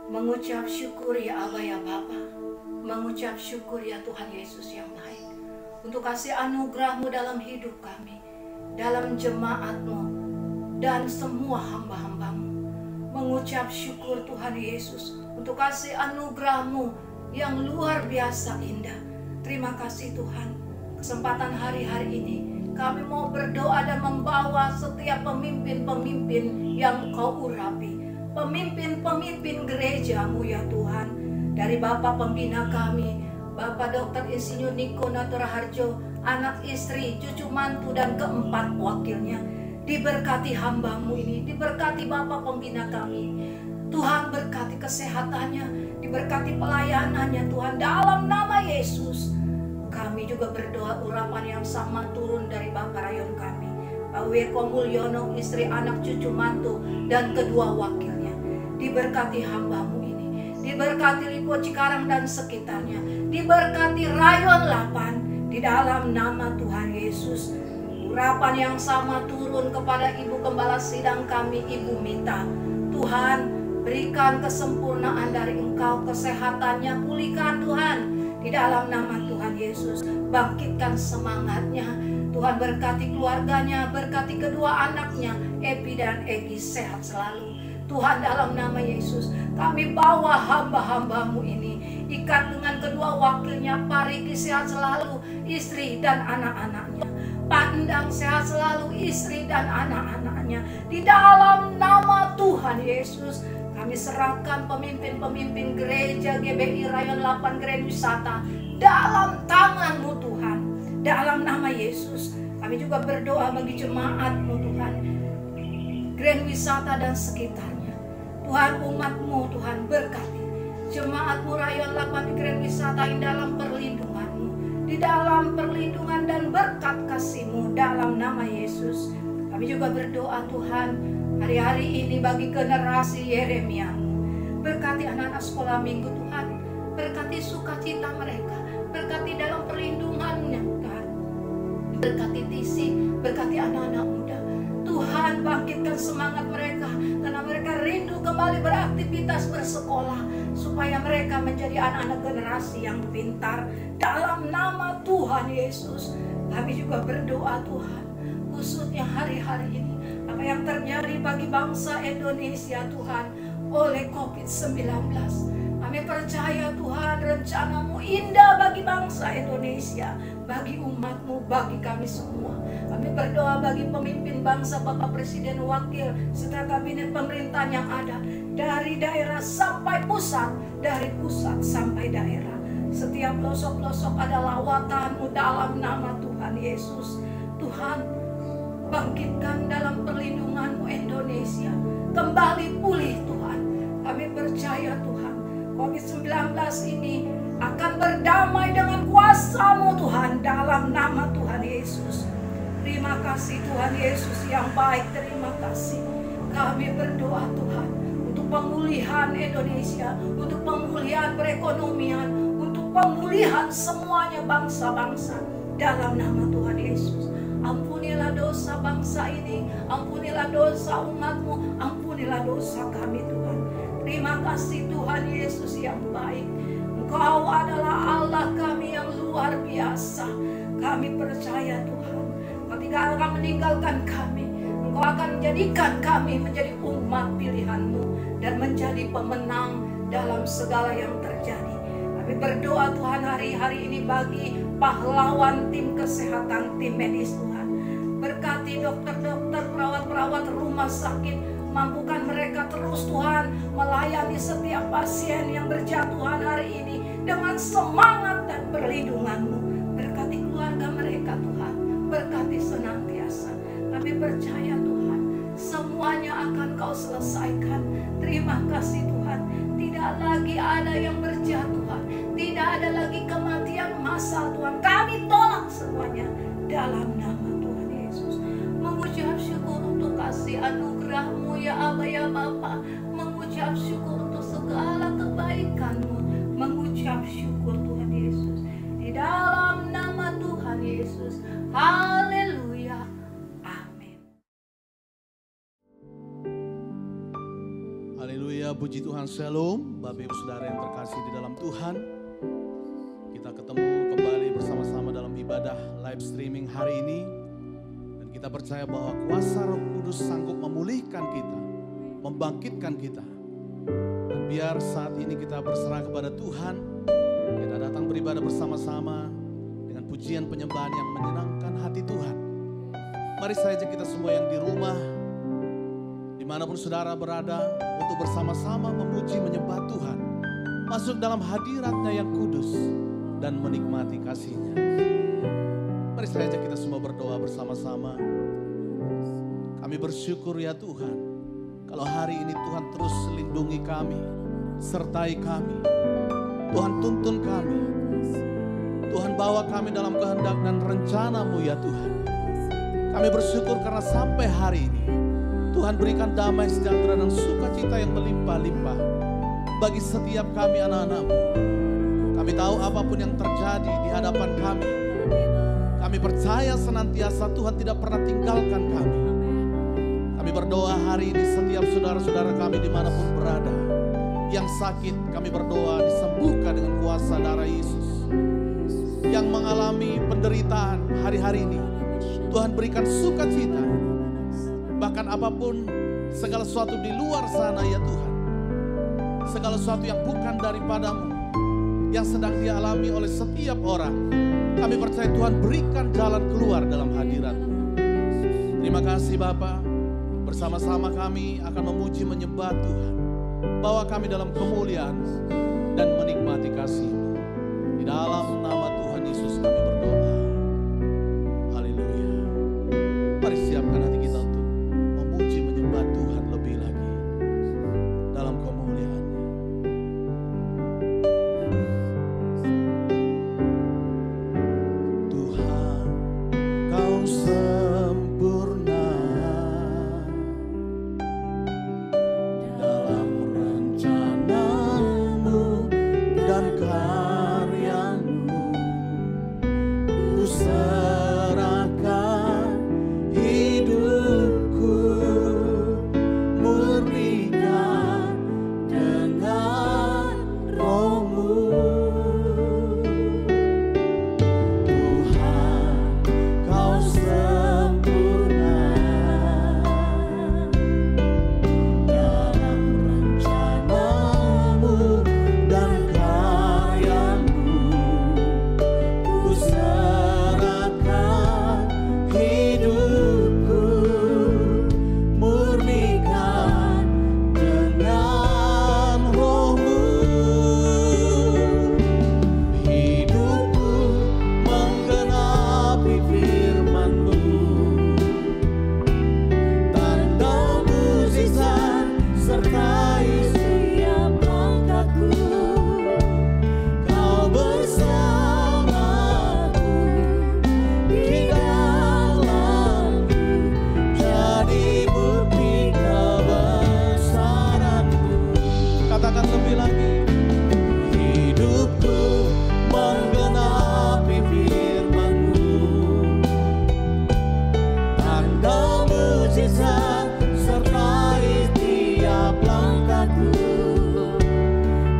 Mengucap syukur ya Aba ya Bapa, mengucap syukur ya Tuhan Yesus yang baik, untuk kasih anugerah-Mu dalam hidup kami, dalam jemaat-Mu, dan semua hamba-hamba-Mu. Mengucap syukur Tuhan Yesus, untuk kasih anugerah-Mu yang luar biasa indah. Terima kasih Tuhan, kesempatan hari-hari ini kami mau berdoa dan membawa setiap pemimpin-pemimpin yang Kau urapi, pemimpin-pemimpin gereja-Mu ya Tuhan. Dari Bapak Pembina kami, Bapak Dr. Insinyur Niko Naturaharjo, anak istri, cucu mantu dan keempat wakilnya. Diberkati hamba-Mu ini, diberkati Bapak Pembina kami. Tuhan berkati kesehatannya, diberkati pelayanannya Tuhan, dalam nama Yesus. Kami juga berdoa urapan yang sama turun dari Bapak Rayon kami, Pak Weko Mulyono, istri, anak, cucu mantu dan kedua wakilnya. Diberkati hamba-Mu ini, diberkati Lipo Cikarang dan sekitarnya, diberkati Rayon 8 di dalam nama Tuhan Yesus. Urapan yang sama turun kepada Ibu Gembala Sidang kami, Ibu Mita. Tuhan, berikan kesempurnaan dari Engkau, kesehatannya pulihkan Tuhan di dalam nama Tuhan Yesus. Bangkitkan semangatnya Tuhan, berkati keluarganya, berkati kedua anaknya, Epi dan Egi, sehat selalu Tuhan, dalam nama Yesus. Kami bawa hamba-hamba-Mu ini, ikat dengan kedua wakilnya, Pak Riki sehat selalu, istri dan anak-anaknya. Pak Endang sehat selalu, istri dan anak-anaknya. Di dalam nama Tuhan Yesus, kami serahkan pemimpin-pemimpin gereja GBI Rayon 8 Grand Wisata dalam tangan-Mu Tuhan. Dalam nama Yesus, kami juga berdoa bagi jemaat-Mu Tuhan, Grand Wisata dan sekitarnya. Tuhan, umat-Mu Tuhan, berkati jemaat-Mu Rayon 8 di Grand Wisata yang dalam perlindungan-Mu, di dalam perlindungan dan berkat kasih-Mu dalam nama Yesus. Kami juga berdoa Tuhan, hari-hari ini bagi generasi Yeremia. Berkati anak-anak sekolah minggu Tuhan, berkati sukacita mereka, berkati dalam perlindungannya Tuhan, berkati Tisi, berkati anak-anak muda. Tuhan, bangkitkan semangat mereka, karena mereka rindu kembali beraktivitas bersekolah, supaya mereka menjadi anak-anak generasi yang pintar. Dalam nama Tuhan Yesus, kami juga berdoa Tuhan, khususnya hari-hari ini, apa yang terjadi bagi bangsa Indonesia Tuhan oleh COVID-19. Kami percaya Tuhan, rencana-Mu indah bagi bangsa Indonesia, bagi umat-Mu, bagi kami semua. Kami berdoa bagi pemimpin bangsa, Bapak Presiden, Wakil, serta kabinet pemerintahan yang ada, dari daerah sampai pusat, dari pusat sampai daerah. Setiap pelosok-pelosok ada lawatan-Mu dalam nama Tuhan Yesus. Tuhan, bangkitkan dalam perlindungan-Mu Indonesia, kembali pulih Tuhan. Kami percaya Tuhan, COVID-19 ini akan berdamai dengan kuasa-Mu Tuhan, dalam nama Tuhan Yesus. Terima kasih Tuhan Yesus yang baik, terima kasih. Kami berdoa Tuhan, untuk pemulihan Indonesia, untuk pemulihan perekonomian, untuk pemulihan semuanya bangsa-bangsa, dalam nama Tuhan Yesus. Ampunilah dosa bangsa ini, ampunilah dosa umat-Mu, ampunilah dosa kami Tuhan. Terima kasih Tuhan Yesus yang baik. Engkau adalah Allah kami yang luar biasa. Kami percaya Tuhan, Engkau tidak akan meninggalkan kami. Engkau akan menjadikan kami menjadi umat pilihan-Mu dan menjadi pemenang dalam segala yang terjadi. Kami berdoa Tuhan hari-hari ini bagi pahlawan tim kesehatan, tim medis Tuhan. Berkati dokter-dokter, perawat-perawat rumah sakit, mampukan mereka terus Tuhan melayani setiap pasien yang berjatuhan hari ini dengan semangat dan perlindungan-Mu. Berkati keluarga mereka Tuhan, berkati senantiasa. Kami percaya Tuhan, semuanya akan Kau selesaikan. Terima kasih Tuhan, tidak lagi ada yang berjatuhan, tidak ada lagi kematian massal Tuhan. Kami tolak semuanya dalam nama Tuhan Yesus. Mengucap syukur untuk kasih anugerah-Mu ya Aba ya Bapa. Mengucap syukur untuk segala kebaikan-Mu. Mengucap syukur Tuhan Yesus, di dalam nama Tuhan Yesus. Haleluya. Amin. Haleluya, puji Tuhan, shalom. Bapak Ibu Saudara yang terkasih di dalam Tuhan, kita ketemu kembali bersama-sama dalam ibadah live streaming hari ini. Dan kita percaya bahwa kuasa Roh Kudus sanggup memulihkan kita, membangkitkan kita. Dan biar saat ini kita berserah kepada Tuhan, kita datang beribadah bersama-sama dengan pujian penyembahan yang menyenangkan hati Tuhan. Mari saja kita semua yang di rumah, dimanapun saudara berada, untuk bersama-sama memuji menyembah Tuhan, masuk dalam hadirat-Nya yang kudus dan menikmati kasih-Nya. Mari saja kita semua berdoa bersama-sama. Kami bersyukur ya Tuhan, kalau hari ini Tuhan terus lindungi kami, sertai kami. Tuhan tuntun kami, Tuhan bawa kami dalam kehendak dan rencana-Mu ya Tuhan. Kami bersyukur karena sampai hari ini Tuhan berikan damai sejahtera dan sukacita yang melimpah-limpah bagi setiap kami anak-anak-Mu. Kami tahu apapun yang terjadi di hadapan kami percaya senantiasa Tuhan tidak pernah tinggalkan kami. Kami berdoa hari ini setiap saudara-saudara kami dimanapun berada, yang sakit kami berdoa disembuhkan dengan kuasa darah Yesus. Yang mengalami penderitaan hari-hari ini, Tuhan berikan sukacita. Bahkan apapun segala sesuatu di luar sana ya Tuhan, segala sesuatu yang bukan daripada-Mu, yang sedang dialami oleh setiap orang, kami percaya Tuhan berikan jalan keluar dalam hadirat-Mu. Terima kasih Bapa. Bersama-sama kami akan memuji menyembah Tuhan. Bawa kami dalam kemuliaan dan menikmati kasih-Mu. Di dalam nama Tuhan Yesus kami berdoa. Haleluya. Mari siapkan hati kita untuk memuji menyembah Tuhan lebih lagi dalam kemuliaan-Nya. Tuhan, Kau sempurna dalam rencana-Mu dan karya-Mu. Ku serahkan hidupku, murnikan dengan Roh-Mu. Tuhan, Kau sempurna dalam rencana-Mu dan karya-Mu. Ku serahkan hidupku, murnikan dengan Roh-Mu. Hidupku menggenapi firman-Mu, tanda mukjizat sertai setiap langkahku. Kau bersamaku di dalamku, jadi bukti kebesaran-Mu. Katakan lebih lagi. Hidupku menggenapi firman-Mu, tanda mukjizat sertai tiap langkahku.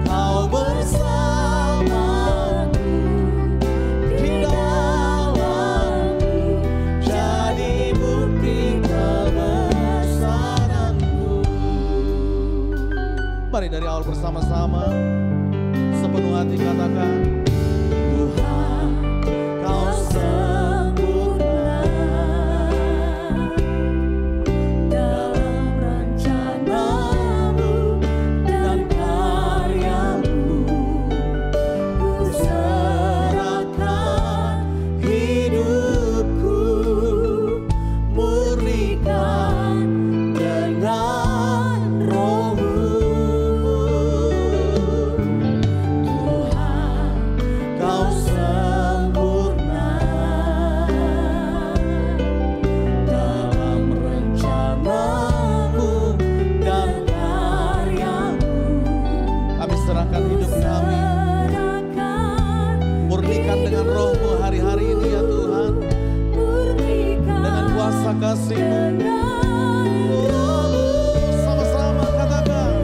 Kau bersamaku di dalamku, jadi bukti kebesaran-Mu. Mari dari awal bersama-sama sepenuh hati katakan, Tuhan, Kau sempurna dalam rencana-Mu dan karya-Mu. Ku serahkan hidupku, murnikan dengan Roh-Mu. Tuhan, Kau sempurna dalam rencana-Mu dan karya-Mu. Kami serahkan hidup kami, murnikan dengan Roh-Mu hari-hari ini ya Tuhan, dengan kuasa kasih-Mu. Sama-sama katakan.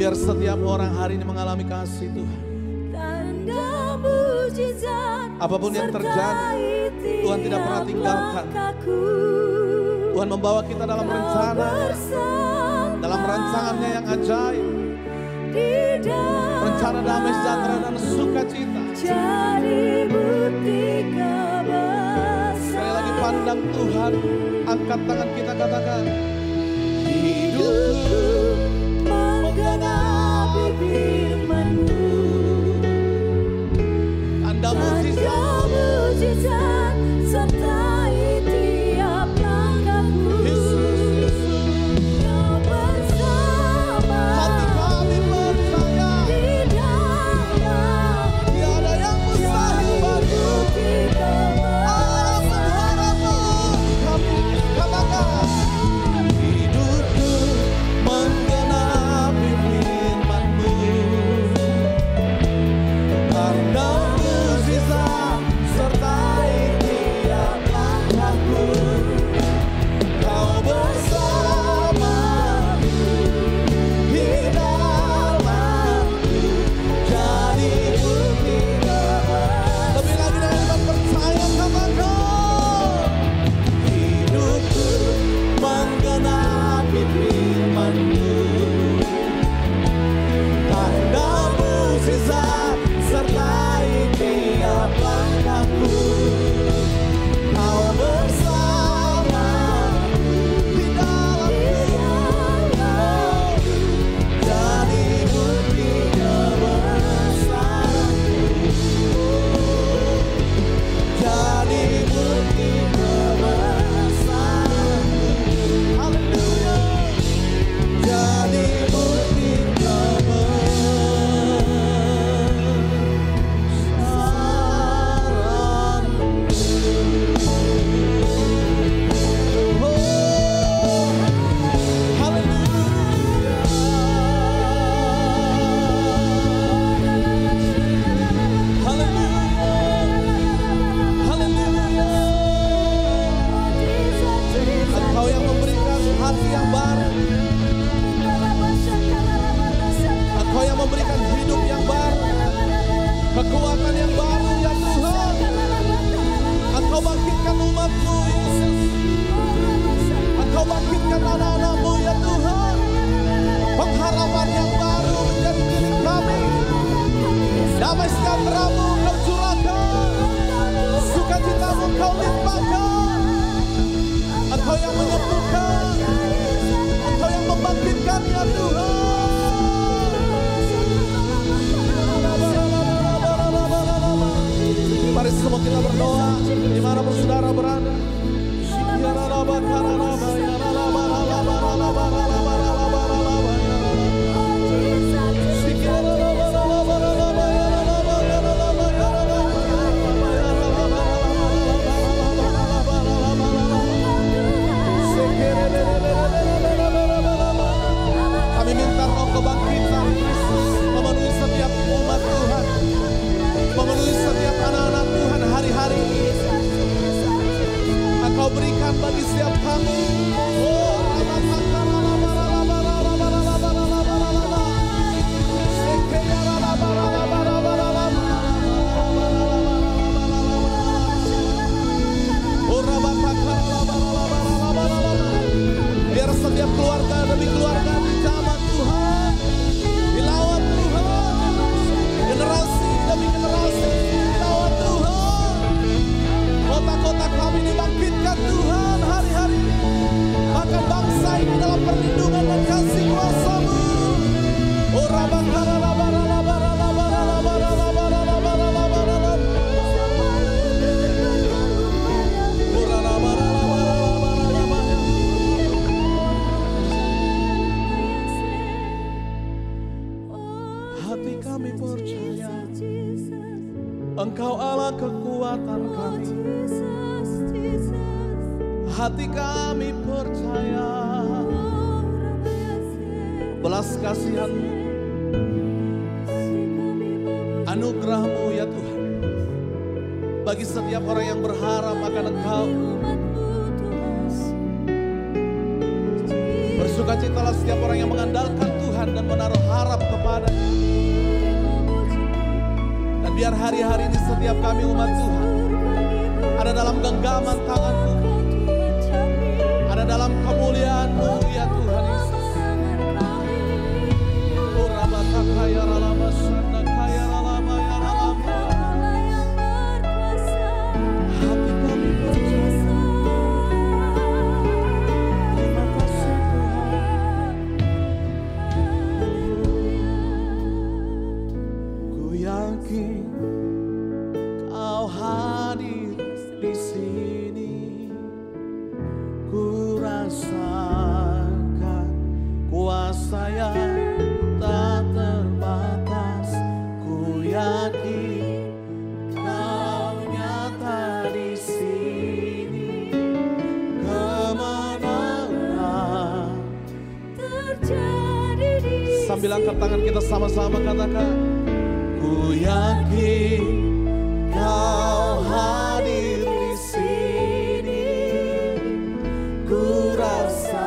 Biar setiap orang hari ini mengalami kasih Tuhan. Apapun yang terjadi, Tuhan tidak pernah tinggalkan. Tuhan membawa kita dalam rencana, dalam rancangannya yang ajaib. Rencana damai sejahtera dan sukacita. Sekali lagi pandang Tuhan, angkat tangan kita katakan, hidupku menggenapi firman-Mu. Tanda mujizat sertai tiap langkahku. Yesus, Kau bersama. Hati kami percaya di dalam tiada yang mustahil bagimu. Allah berharapmu, kami katakan, hidupku menggenapi firman-Mu. Karena mujizat sertai tiap langkahku. Kau bersamaku di dalamku, jadi bukti kebenaran. Lebih lagi dengan iman percaya katakan, hidupku menggenapi firman-Mu. Tanda mujizat sertai tiap langkahku. Kau bersamaku di dalamku, jadi bukti kebesaran-Mu. Jadi bukti kebesaran-Mu. Haleluya. Jadi bukti Engkau yang memberikan hati yang baru. Engkau yang memberikan hidup yang baru, kekuatan yang baru ya Tuhan. Engkau bangkitkan umat-Mu Yesus. Engkau bangkitkan anak-anak-Mu ya Tuhan. Pengharapan yang baru menjadi milik kami. Damai sejahtera-Mu Kau curahkan, sukacita-Mu Kau limpahkan. Engkau yang menyembuhkan, Engkau yang membangkitkan ya Tuhan. Mari semua kita berdoa dimanapun saudara berada. Kami minta Roh kebangkitan Yesus memenuhi setiap umat Tuhan, memenuhi setiap anak-anak Tuhan hari-hari ini. Engkau berikan bagi setiap kami. Biar setiap keluarga demi keluarga dijamah Tuhan, dilawat Tuhan, generasi demi generasi dilawat Tuhan. Kota-kota kami dibangkitkan Tuhan hari-hari ini. Bahkan bangsa ini dalam perlindungan dan kasih kuasa-Mu. Hati kami percaya Engkau Allah kekuatan kami. Hati kami percaya belas kasihan-Mu, anugerah-Mu ya Tuhan, bagi setiap orang yang berharap akan Engkau. Bersukacitalah setiap orang yang mengandalkan Tuhan Tuhan dan menaruh harap kepada-Nya. Dan biar hari-hari ini setiap kami umat Tuhan ada dalam genggaman tangan-Mu, ada dalam kemuliaan-Mu ya Tuhan Yesus. Oh Rabaka kaya ralama sanda kaya ralama ya ralama. Hati kami berjasa. Terima kasih Tuhan. Ku yakin Kau hadir di sini. Ku rasakan kuasa yang tak terbatas. Ku yakin Kau nyata di sini. Kemenangan terjadi di sini. Sambil angkat tangan kita sama-sama katakan, ku yakin Kau hadir di sini. Ku rasakan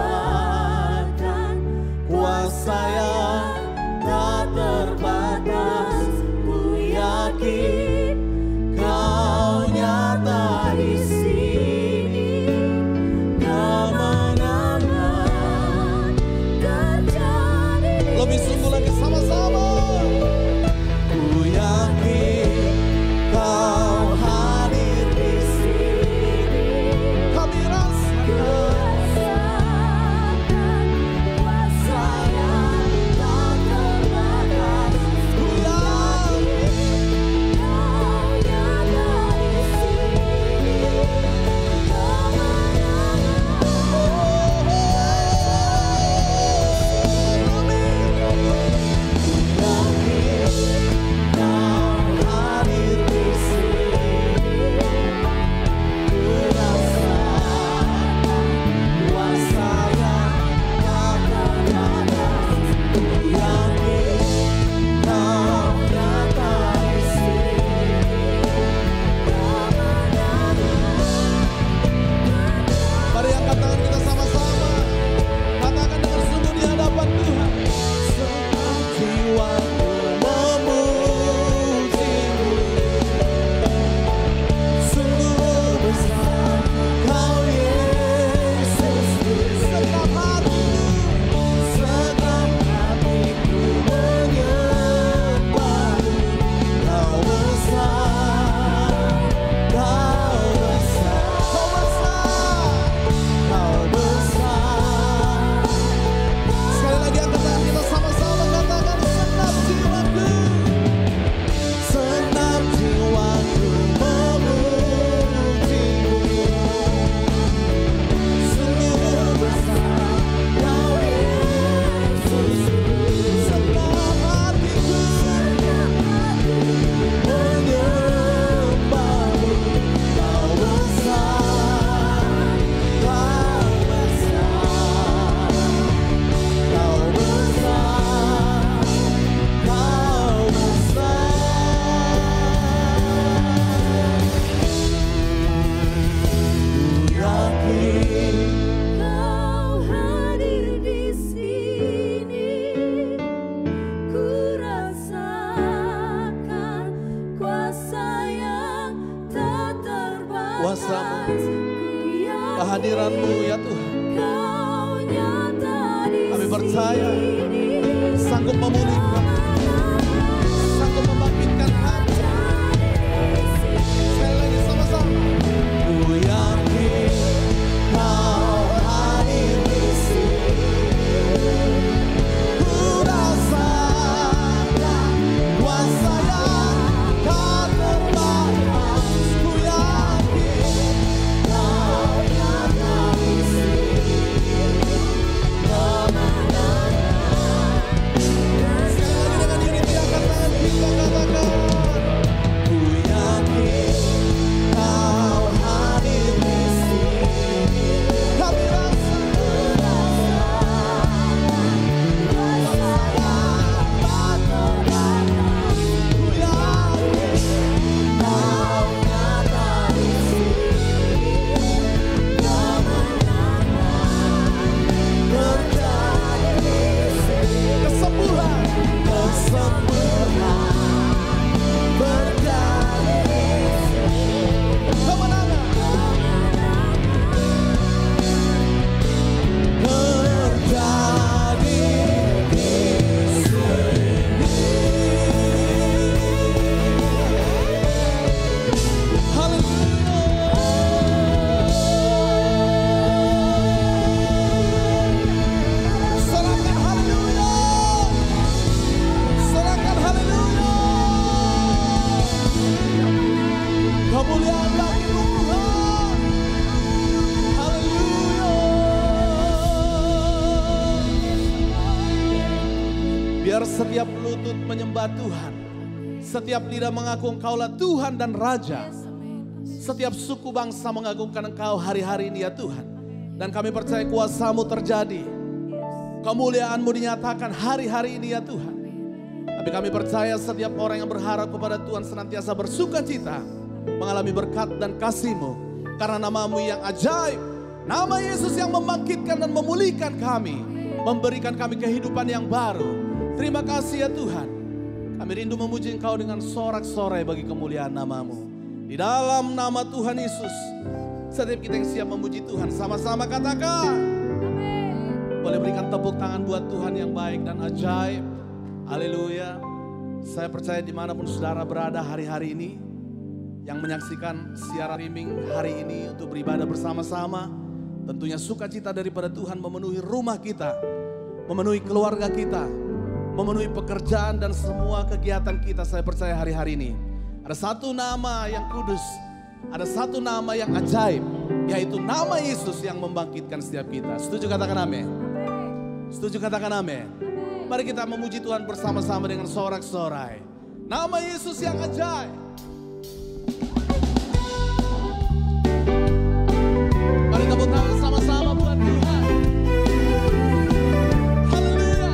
kuasa yang tak terbatas. Ku yakin Kau nyata di sini. Kemenangan terjadi. Lebih sungguh lagi sama-sama. Ku yakin Kau hadir di sini. Kami rasakan kuasa yang tak terbatas. Ku yakin Kau nyata di sini. Mari angkat tangan kita sama-sama. Katakan dengan sungguh di hadapan Tuhan. Segenap jiwaku memuji-Mu. Sungguh besar Kau Yesus. Segenap hatiku, segenap hatiku menyembah-Mu. Kau besar, Kau besar, Kau besar, Kau besar. Sekali lagi angkat tangan kita sama-sama katakan, segenap jiwaku, segenap jiwaku memuji-Mu. Sungguh besar Kau Yesus. Segenap hatiku menyembah-Mu. Kau besar, Kau besar, Kau besar, Kau besar. Ku yakin Kau hadir di sini. Ku rasakan kuasa yang tak terbatas. Kuasa-Mu, Ku yakin kehadiran-Mu ya Tuhan. Kau nyata di Kami percaya sini. sanggup memulihkan, sanggup membangkitkan kami. Sekali lagi sama-sama. Ku yakin Kau hadir di sini. Ku rasakan kuasa yang tak terbatas. Ku yakin Kau nyata di sini. Kemenangan Biar setiap lutut menyembah Tuhan, setiap lidah mengaku Engkaulah Tuhan dan Raja. Setiap suku bangsa mengagungkan Engkau hari-hari ini ya Tuhan. Dan kami percaya kuasa-Mu terjadi, kemuliaan-Mu dinyatakan hari-hari ini ya Tuhan. Tapi kami percaya setiap orang yang berharap kepada Tuhan senantiasa bersuka cita, mengalami berkat dan kasih-Mu. Karena nama-Mu yang ajaib, nama Yesus yang membangkitkan dan memulihkan kami, memberikan kami kehidupan yang baru. Terima kasih ya Tuhan. Kami rindu memuji Engkau dengan sorak-sorai bagi kemuliaan nama-Mu. Di dalam nama Tuhan Yesus, setiap kita yang siap memuji Tuhan, sama-sama katakan. Boleh berikan tepuk tangan buat Tuhan yang baik dan ajaib. Haleluya. Saya percaya dimanapun saudara berada hari-hari ini, yang menyaksikan siaran streaming hari ini untuk beribadah bersama-sama, tentunya sukacita daripada Tuhan memenuhi rumah kita, memenuhi keluarga kita, memenuhi pekerjaan dan semua kegiatan kita. Saya percaya hari-hari ini ada satu nama yang kudus, ada satu nama yang ajaib, yaitu nama Yesus yang membangkitkan setiap kita. Setuju katakan amin? Setuju katakan amin? Mari kita memuji Tuhan bersama-sama dengan sorak-sorai. Nama Yesus yang ajaib. Mari tepuk tangan sama-sama buat Tuhan. Haleluya.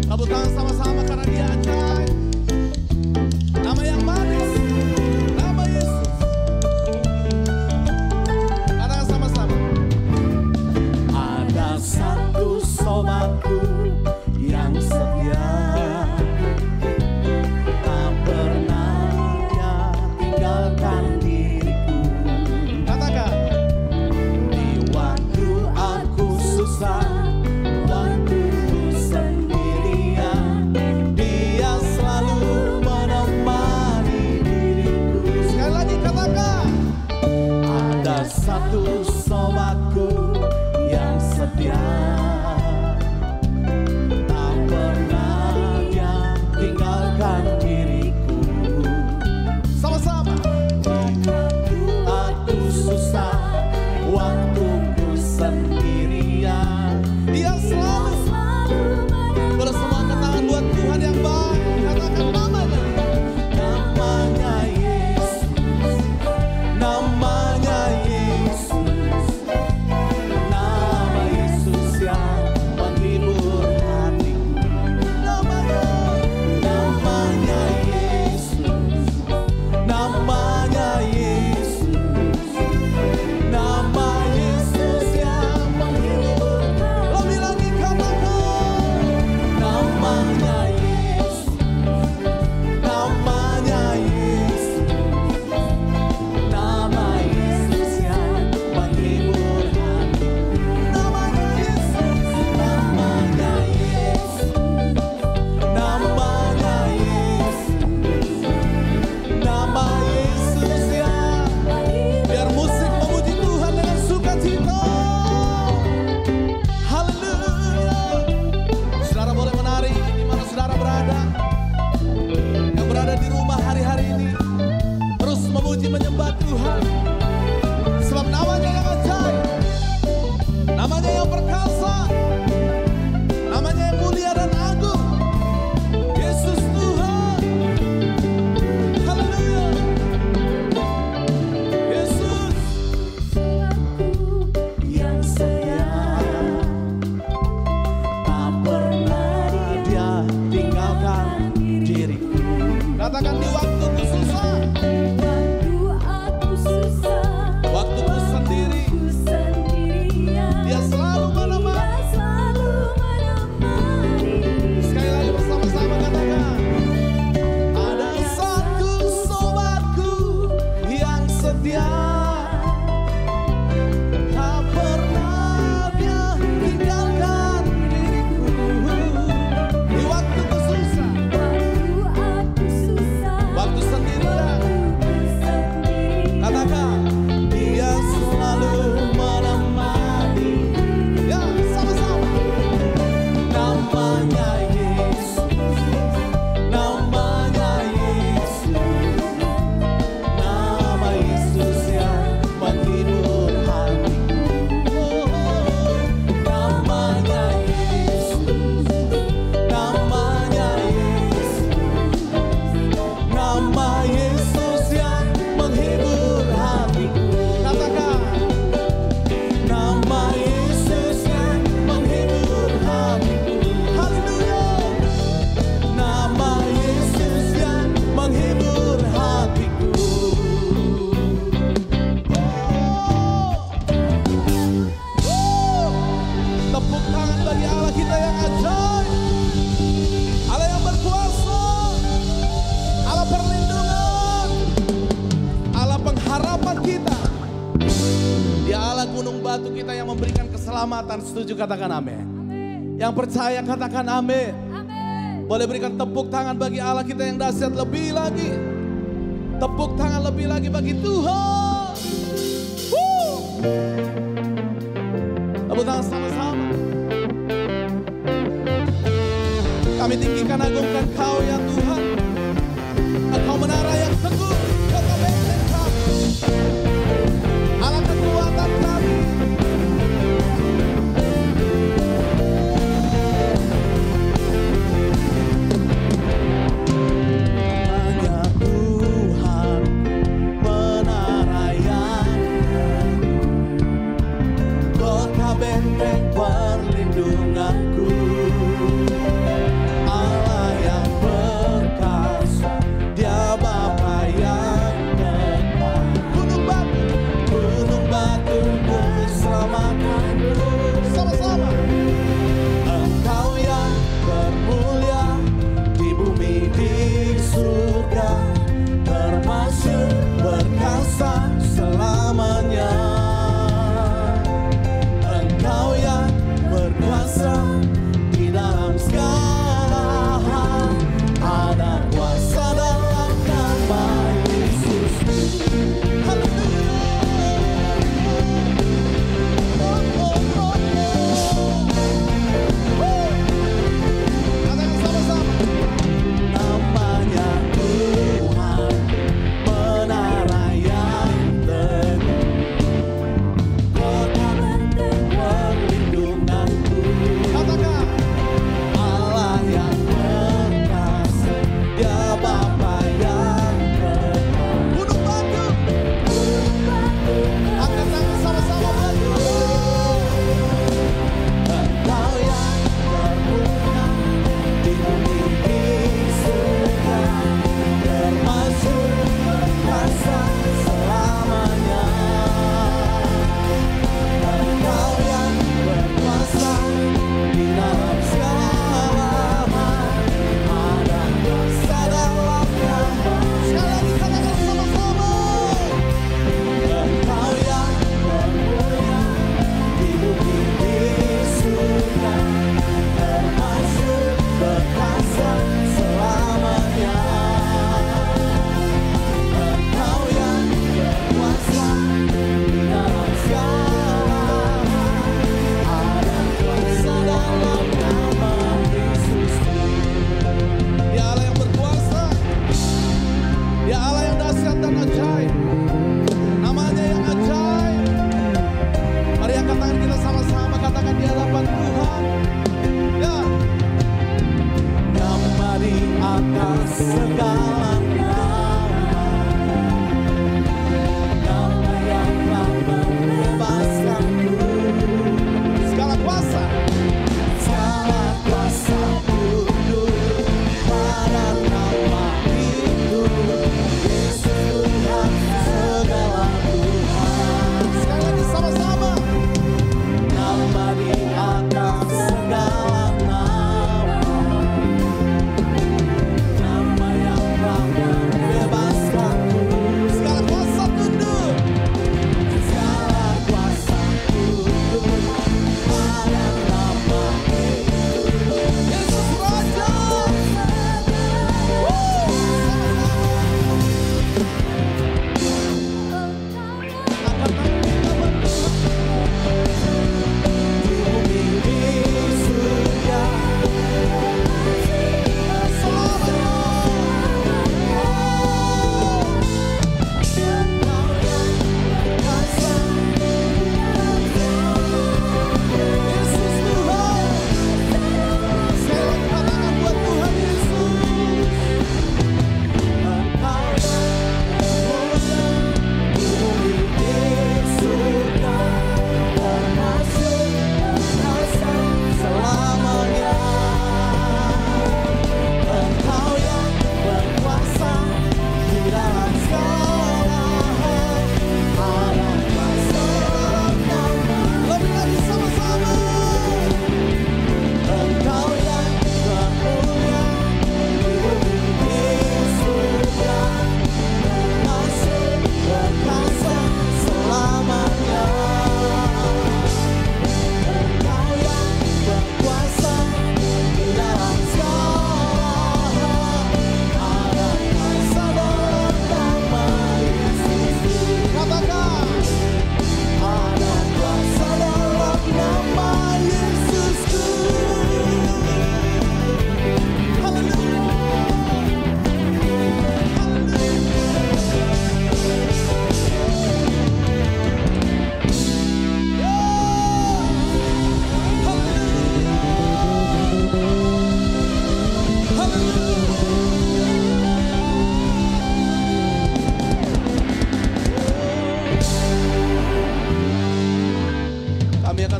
Tepuk tangan sama-sama karena Dia ajaib. Nama yang manis, nama Yesus. Katakan sama-sama. Ada satu sobatku yang setia, tak pernah dia tinggalkan diriku. Katakan. Di waktu aku susah, waktu sendirian, Dia selalu menemani diriku. Sekali lagi katakan. Ada satu sobatku yang setia, tak pernah dia tinggalkan diriku. Sama-sama. Aku susah, waktuku sendirian, Dia selalu. Boleh semua angkat tangan buat Tuhan yang baik. Katakan namanya. Namanya Yesus. Namanya Yesus. Nama Yesus yang menghibur hatiku. Namanya. Namanya Yesus. Namanya Yesus. Nama Yesus yang menghibur. Lebih lagi katakan. Bukanlah gunung batu kita yang memberikan keselamatan. Setuju, katakan amin. Yang percaya katakan amin. Boleh berikan tepuk tangan bagi Allah kita yang dahsyat lebih lagi. Tepuk tangan lebih lagi bagi Tuhan. Tepuk tangan sama-sama. Kami tinggikan agungkan Kau ya Tuhan. Engkau menara yang teguh, kota benteng kami, Allah kekuatan kami. Hanya Tuhan menara yang kota benteng perlindunganku, Allah yang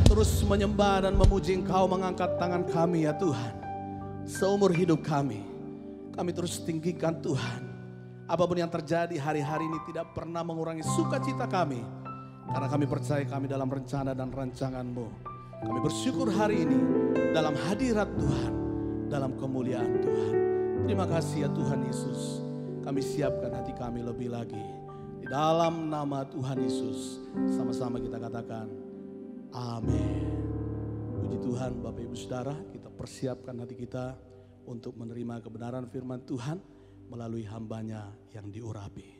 terus menyembah dan memuji Engkau, mengangkat tangan kami ya Tuhan. Seumur hidup kami terus tinggikan Tuhan. Apapun yang terjadi hari-hari ini tidak pernah mengurangi sukacita kami. Karena kami percaya kami dalam rencana dan rancangan-Mu. Kami bersyukur hari ini dalam hadirat Tuhan, dalam kemuliaan Tuhan. Terima kasih ya Tuhan Yesus. Kami siapkan hati kami lebih lagi. Di dalam nama Tuhan Yesus, sama-sama kita katakan, amin. Puji Tuhan Bapak Ibu Saudara, kita persiapkan hati kita untuk menerima kebenaran firman Tuhan melalui hambanya yang diurapi.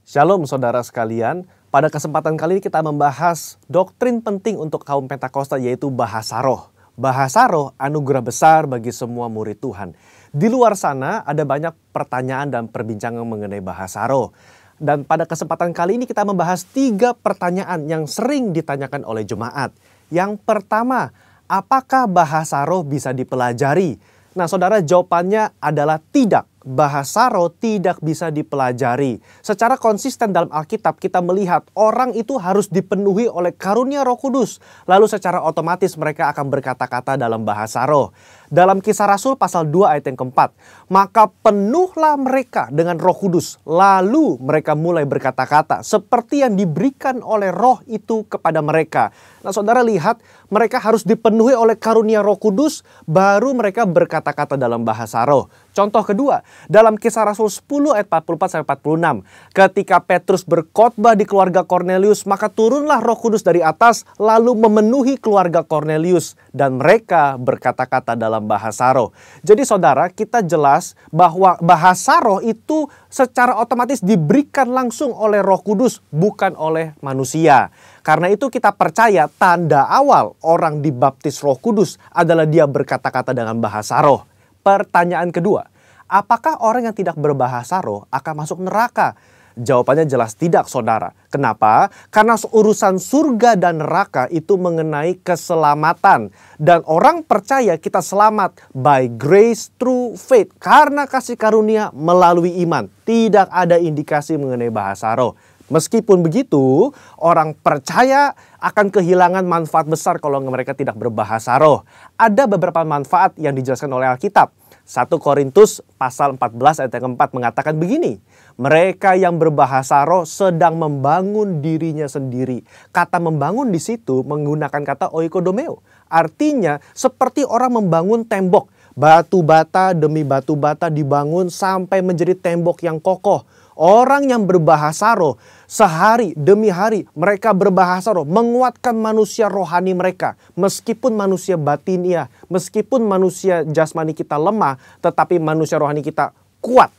Shalom saudara sekalian, pada kesempatan kali ini kita membahas doktrin penting untuk kaum Pentakosta, yaitu bahasa roh. Bahasa roh anugerah besar bagi semua murid Tuhan. Di luar sana ada banyak pertanyaan dan perbincangan mengenai bahasa roh. Dan pada kesempatan kali ini kita membahas 3 pertanyaan yang sering ditanyakan oleh jemaat. Yang pertama, apakah bahasa roh bisa dipelajari? Nah saudara, jawabannya adalah tidak. Bahasa roh tidak bisa dipelajari. Secara konsisten dalam Alkitab kita melihat orang itu harus dipenuhi oleh karunia Roh Kudus. Lalu secara otomatis mereka akan berkata-kata dalam bahasa roh. Dalam Kisah Rasul pasal 2 ayat yang keempat, maka penuhlah mereka dengan Roh Kudus, lalu mereka mulai berkata-kata seperti yang diberikan oleh Roh itu kepada mereka. Nah saudara lihat, mereka harus dipenuhi oleh karunia Roh Kudus, baru mereka berkata-kata dalam bahasa roh. Contoh kedua, dalam Kisah Rasul 10 ayat 44-46, ketika Petrus berkhotbah di keluarga Kornelius, maka turunlah Roh Kudus dari atas lalu memenuhi keluarga Kornelius dan mereka berkata-kata dalam bahasa roh. Jadi saudara, kita jelas bahwa bahasa roh itu secara otomatis diberikan langsung oleh Roh Kudus, bukan oleh manusia. Karena itu kita percaya tanda awal orang dibaptis Roh Kudus adalah dia berkata-kata dengan bahasa roh. Pertanyaan kedua, apakah orang yang tidak berbahasa roh akan masuk neraka? Jawabannya jelas tidak saudara. Kenapa? Karena urusan surga dan neraka itu mengenai keselamatan. Dan orang percaya kita selamat by grace through faith. Karena kasih karunia melalui iman. Tidak ada indikasi mengenai bahasa roh. Meskipun begitu, orang percaya akan kehilangan manfaat besar kalau mereka tidak berbahasa roh. Ada beberapa manfaat yang dijelaskan oleh Alkitab. 1 Korintus pasal 14 ayat yang keempat mengatakan begini. Mereka yang berbahasa roh sedang membangun dirinya sendiri. Kata membangun di situ menggunakan kata oikodomeo. Artinya seperti orang membangun tembok. Batu bata demi batu bata dibangun sampai menjadi tembok yang kokoh. Orang yang berbahasa roh, sehari demi hari mereka berbahasa roh, menguatkan manusia rohani mereka. Meskipun manusia batinia, meskipun manusia jasmani kita lemah, tetapi manusia rohani kita kuat.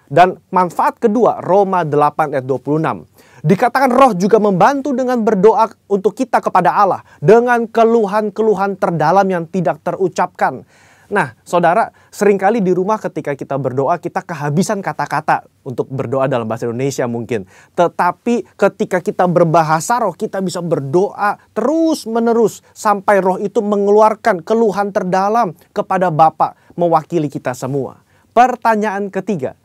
Dan manfaat kedua, Roma 8 ayat 26. Dikatakan roh juga membantu dengan berdoa untuk kita kepada Allah, dengan keluhan-keluhan terdalam yang tidak terucapkan. Nah, saudara, seringkali di rumah ketika kita berdoa, kita kehabisan kata-kata untuk berdoa dalam bahasa Indonesia mungkin. Tetapi ketika kita berbahasa roh, kita bisa berdoa terus-menerus sampai roh itu mengeluarkan keluhan terdalam kepada Bapa mewakili kita semua. Pertanyaan ketiga,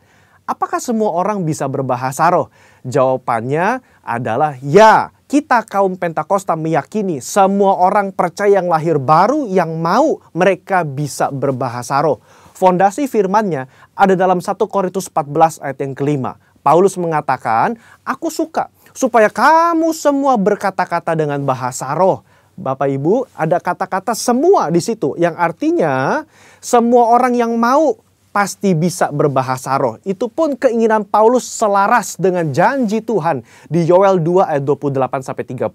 apakah semua orang bisa berbahasa roh? Jawabannya adalah ya. Kita kaum Pentakosta meyakini semua orang percaya yang lahir baru yang mau mereka bisa berbahasa roh. Fondasi firman-Nya ada dalam 1 Korintus 14 ayat yang kelima. Paulus mengatakan, aku suka supaya kamu semua berkata-kata dengan bahasa roh. Bapak Ibu, ada kata-kata semua di situ yang artinya semua orang yang mau pasti bisa berbahasa roh. Itu pun keinginan Paulus selaras dengan janji Tuhan di Yoel 2 ayat 28-32.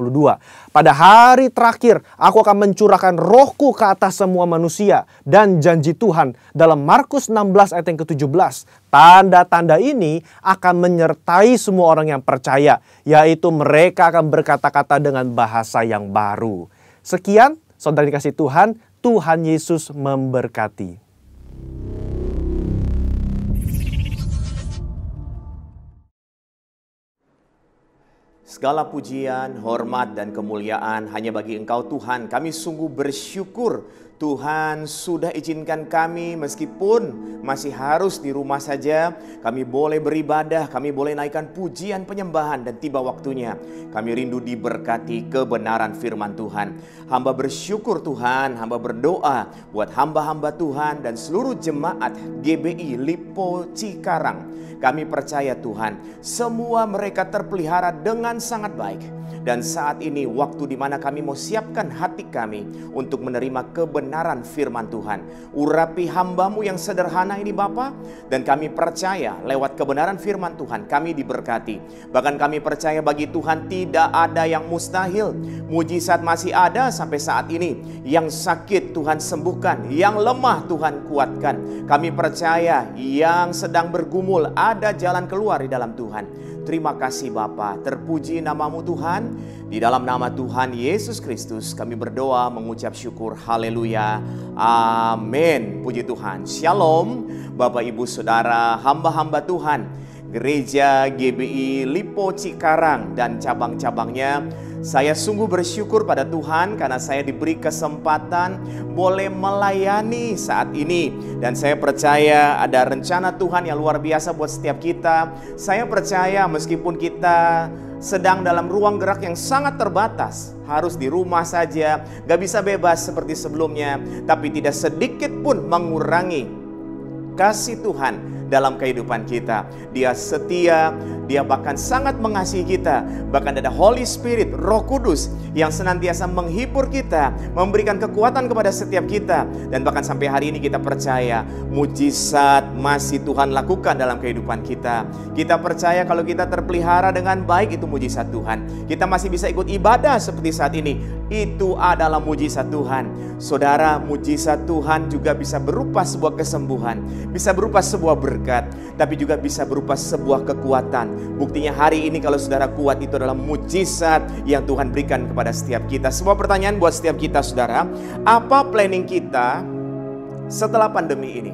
Pada hari terakhir aku akan mencurahkan rohku ke atas semua manusia. Dan janji Tuhan dalam Markus 16 ayat yang ke-17. Tanda-tanda ini akan menyertai semua orang yang percaya. Yaitu mereka akan berkata-kata dengan bahasa yang baru. Sekian, saudara dikasih Tuhan, Tuhan Yesus memberkati. Segala pujian, hormat, dan kemuliaan hanya bagi Engkau Tuhan. Kami sungguh bersyukur Tuhan sudah izinkan kami meskipun masih harus di rumah saja. Kami boleh beribadah, kami boleh naikkan pujian penyembahan, dan tiba waktunya kami rindu diberkati kebenaran firman Tuhan. Hamba bersyukur Tuhan, hamba berdoa buat hamba-hamba Tuhan dan seluruh jemaat GBI Lipo Cikarang. Kami percaya Tuhan, semua mereka terpelihara dengan sangat baik. Dan saat ini waktu di mana kami mau siapkan hati kami untuk menerima kebenaran firman Tuhan. Urapi hamba-Mu yang sederhana ini Bapa, dan kami percaya lewat kebenaran firman Tuhan kami diberkati. Bahkan kami percaya bagi Tuhan tidak ada yang mustahil. Mujizat masih ada sampai saat ini. Yang sakit Tuhan sembuhkan, yang lemah Tuhan kuatkan. Kami percaya yang sedang bergumul ada jalan keluar di dalam Tuhan. Terima kasih Bapa, terpuji nama-Mu Tuhan. Di dalam nama Tuhan Yesus Kristus kami berdoa mengucap syukur. Haleluya. Amin. Puji Tuhan. Shalom Bapak Ibu Saudara, hamba-hamba Tuhan, Gereja GBI Lipo Cikarang dan cabang-cabangnya. Saya sungguh bersyukur pada Tuhan karena saya diberi kesempatan boleh melayani saat ini. Dan saya percaya ada rencana Tuhan yang luar biasa buat setiap kita. Saya percaya meskipun kita sedang dalam ruang gerak yang sangat terbatas, harus di rumah saja, gak bisa bebas seperti sebelumnya, tapi tidak sedikit pun mengurangi kasih Tuhan dalam kehidupan kita. Dia setia, Dia bahkan sangat mengasihi kita. Bahkan ada Holy Spirit, Roh Kudus yang senantiasa menghibur kita, memberikan kekuatan kepada setiap kita. Dan bahkan sampai hari ini kita percaya mujizat masih Tuhan lakukan dalam kehidupan kita. Kita percaya kalau kita terpelihara dengan baik, itu mujizat Tuhan. Kita masih bisa ikut ibadah seperti saat ini, itu adalah mujizat Tuhan. Saudara, mujizat Tuhan juga bisa berupa sebuah kesembuhan, bisa berupa sebuah berkat, tapi juga bisa berupa sebuah kekuatan. Buktinya hari ini kalau saudara kuat, itu adalah mujizat yang Tuhan berikan kepada setiap kita. Sebuah pertanyaan buat setiap kita saudara, apa planning kita setelah pandemi ini?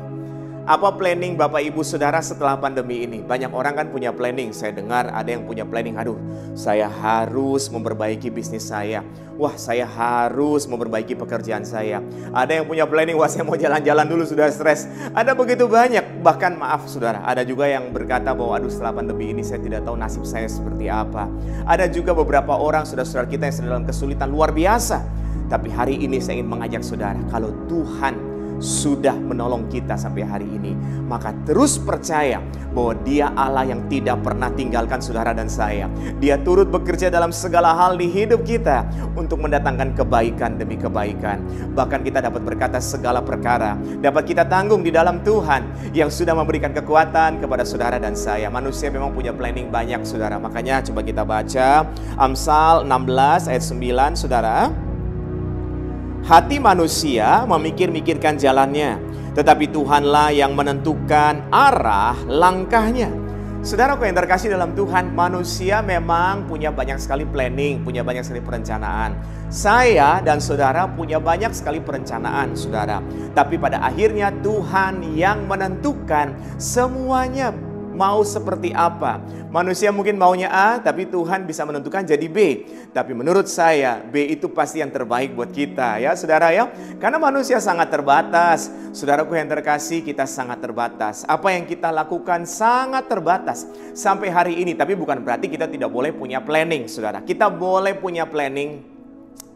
Apa planning Bapak Ibu Saudara setelah pandemi ini? Banyak orang kan punya planning. Saya dengar ada yang punya planning, aduh saya harus memperbaiki bisnis saya. Wah saya harus memperbaiki pekerjaan saya. Ada yang punya planning, wah saya mau jalan-jalan dulu sudah stres. Ada begitu banyak. Bahkan maaf saudara, ada juga yang berkata bahwa aduh setelah pandemi ini saya tidak tahu nasib saya seperti apa. Ada juga beberapa orang saudara-saudara kita yang sedang dalam kesulitan luar biasa. Tapi hari ini saya ingin mengajak saudara, kalau Tuhan sudah menolong kita sampai hari ini, maka terus percaya bahwa Dia Allah yang tidak pernah tinggalkan saudara dan saya. Dia turut bekerja dalam segala hal di hidup kita untuk mendatangkan kebaikan demi kebaikan. Bahkan kita dapat berkata segala perkara dapat kita tanggung di dalam Tuhan yang sudah memberikan kekuatan kepada saudara dan saya. Manusia memang punya planning banyak saudara. Makanya coba kita baca Amsal 16 ayat 9 saudara. Hati manusia memikir-mikirkan jalannya, tetapi Tuhanlah yang menentukan arah langkahnya. Saudaraku yang terkasih dalam Tuhan, manusia memang punya banyak sekali planning, punya banyak sekali perencanaan. Saya dan saudara punya banyak sekali perencanaan, saudara. Tapi pada akhirnya Tuhan yang menentukan semuanya mau seperti apa. Manusia mungkin maunya A, tapi Tuhan bisa menentukan jadi B. Tapi menurut saya, B itu pasti yang terbaik buat kita ya saudara ya. Karena manusia sangat terbatas. Saudaraku yang terkasih, kita sangat terbatas. Apa yang kita lakukan sangat terbatas sampai hari ini. Tapi bukan berarti kita tidak boleh punya planning saudara. Kita boleh punya planning.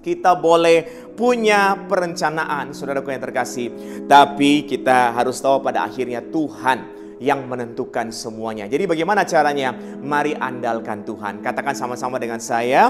Kita boleh punya perencanaan saudaraku yang terkasih. Tapi kita harus tahu pada akhirnya Tuhan yang menentukan semuanya. Jadi bagaimana caranya? Mari andalkan Tuhan. Katakan sama-sama dengan saya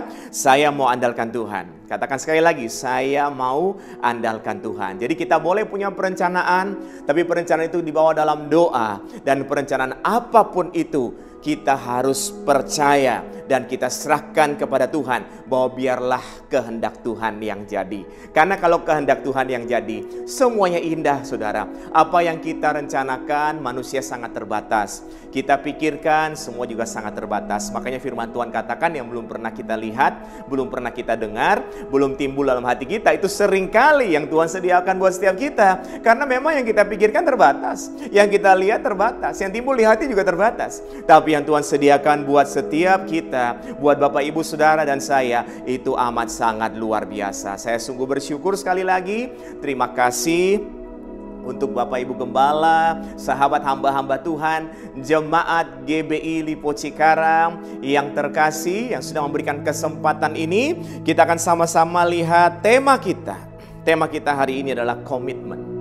mau andalkan Tuhan. Katakan sekali lagi, saya mau andalkan Tuhan. Jadi kita boleh punya perencanaan, tapi perencanaan itu dibawa dalam doa. Dan perencanaan apapun itu, kita harus percaya dan kita serahkan kepada Tuhan bahwa biarlah kehendak Tuhan yang jadi. Karena kalau kehendak Tuhan yang jadi, semuanya indah saudara. Apa yang kita rencanakan manusia sangat terbatas. Kita pikirkan semua juga sangat terbatas. Makanya firman Tuhan katakan yang belum pernah kita lihat, belum pernah kita dengar, belum timbul dalam hati kita, itu seringkali yang Tuhan sediakan buat setiap kita. Karena memang yang kita pikirkan terbatas, yang kita lihat terbatas, yang timbul di hati juga terbatas. Tapi Tetapi yang Tuhan sediakan buat setiap kita, buat Bapak, Ibu, Saudara, dan saya, itu amat sangat luar biasa. Saya sungguh bersyukur sekali lagi. Terima kasih untuk Bapak Ibu Gembala, sahabat hamba-hamba Tuhan, jemaat GBI Lipo Cikarang yang terkasih, yang sudah memberikan kesempatan ini. Kita akan sama-sama lihat tema kita. Tema kita hari ini adalah komitmen.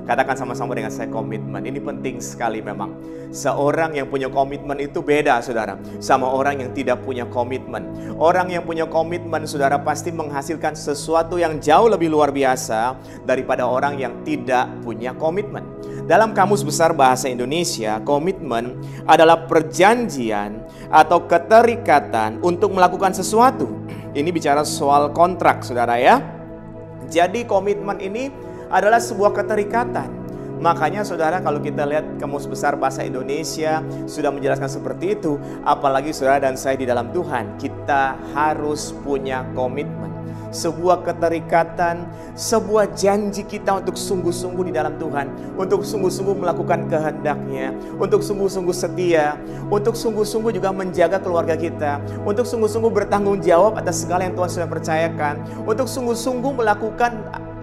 Katakan sama-sama dengan saya, komitmen. Ini penting sekali memang. Seorang yang punya komitmen itu beda, saudara, sama orang yang tidak punya komitmen. Orang yang punya komitmen, saudara, pasti menghasilkan sesuatu yang jauh lebih luar biasa daripada orang yang tidak punya komitmen. Dalam Kamus Besar Bahasa Indonesia, komitmen adalah perjanjian atau keterikatan untuk melakukan sesuatu. Ini bicara soal kontrak, saudara ya. Jadi komitmen ini adalah sebuah keterikatan. Makanya saudara, kalau kita lihat Kamus Besar Bahasa Indonesia sudah menjelaskan seperti itu. Apalagi saudara dan saya di dalam Tuhan, kita harus punya komitmen. Sebuah keterikatan, sebuah janji kita untuk sungguh-sungguh di dalam Tuhan, untuk sungguh-sungguh melakukan kehendak-Nya, untuk sungguh-sungguh setia, untuk sungguh-sungguh juga menjaga keluarga kita, untuk sungguh-sungguh bertanggung jawab atas segala yang Tuhan sudah percayakan, untuk sungguh-sungguh melakukan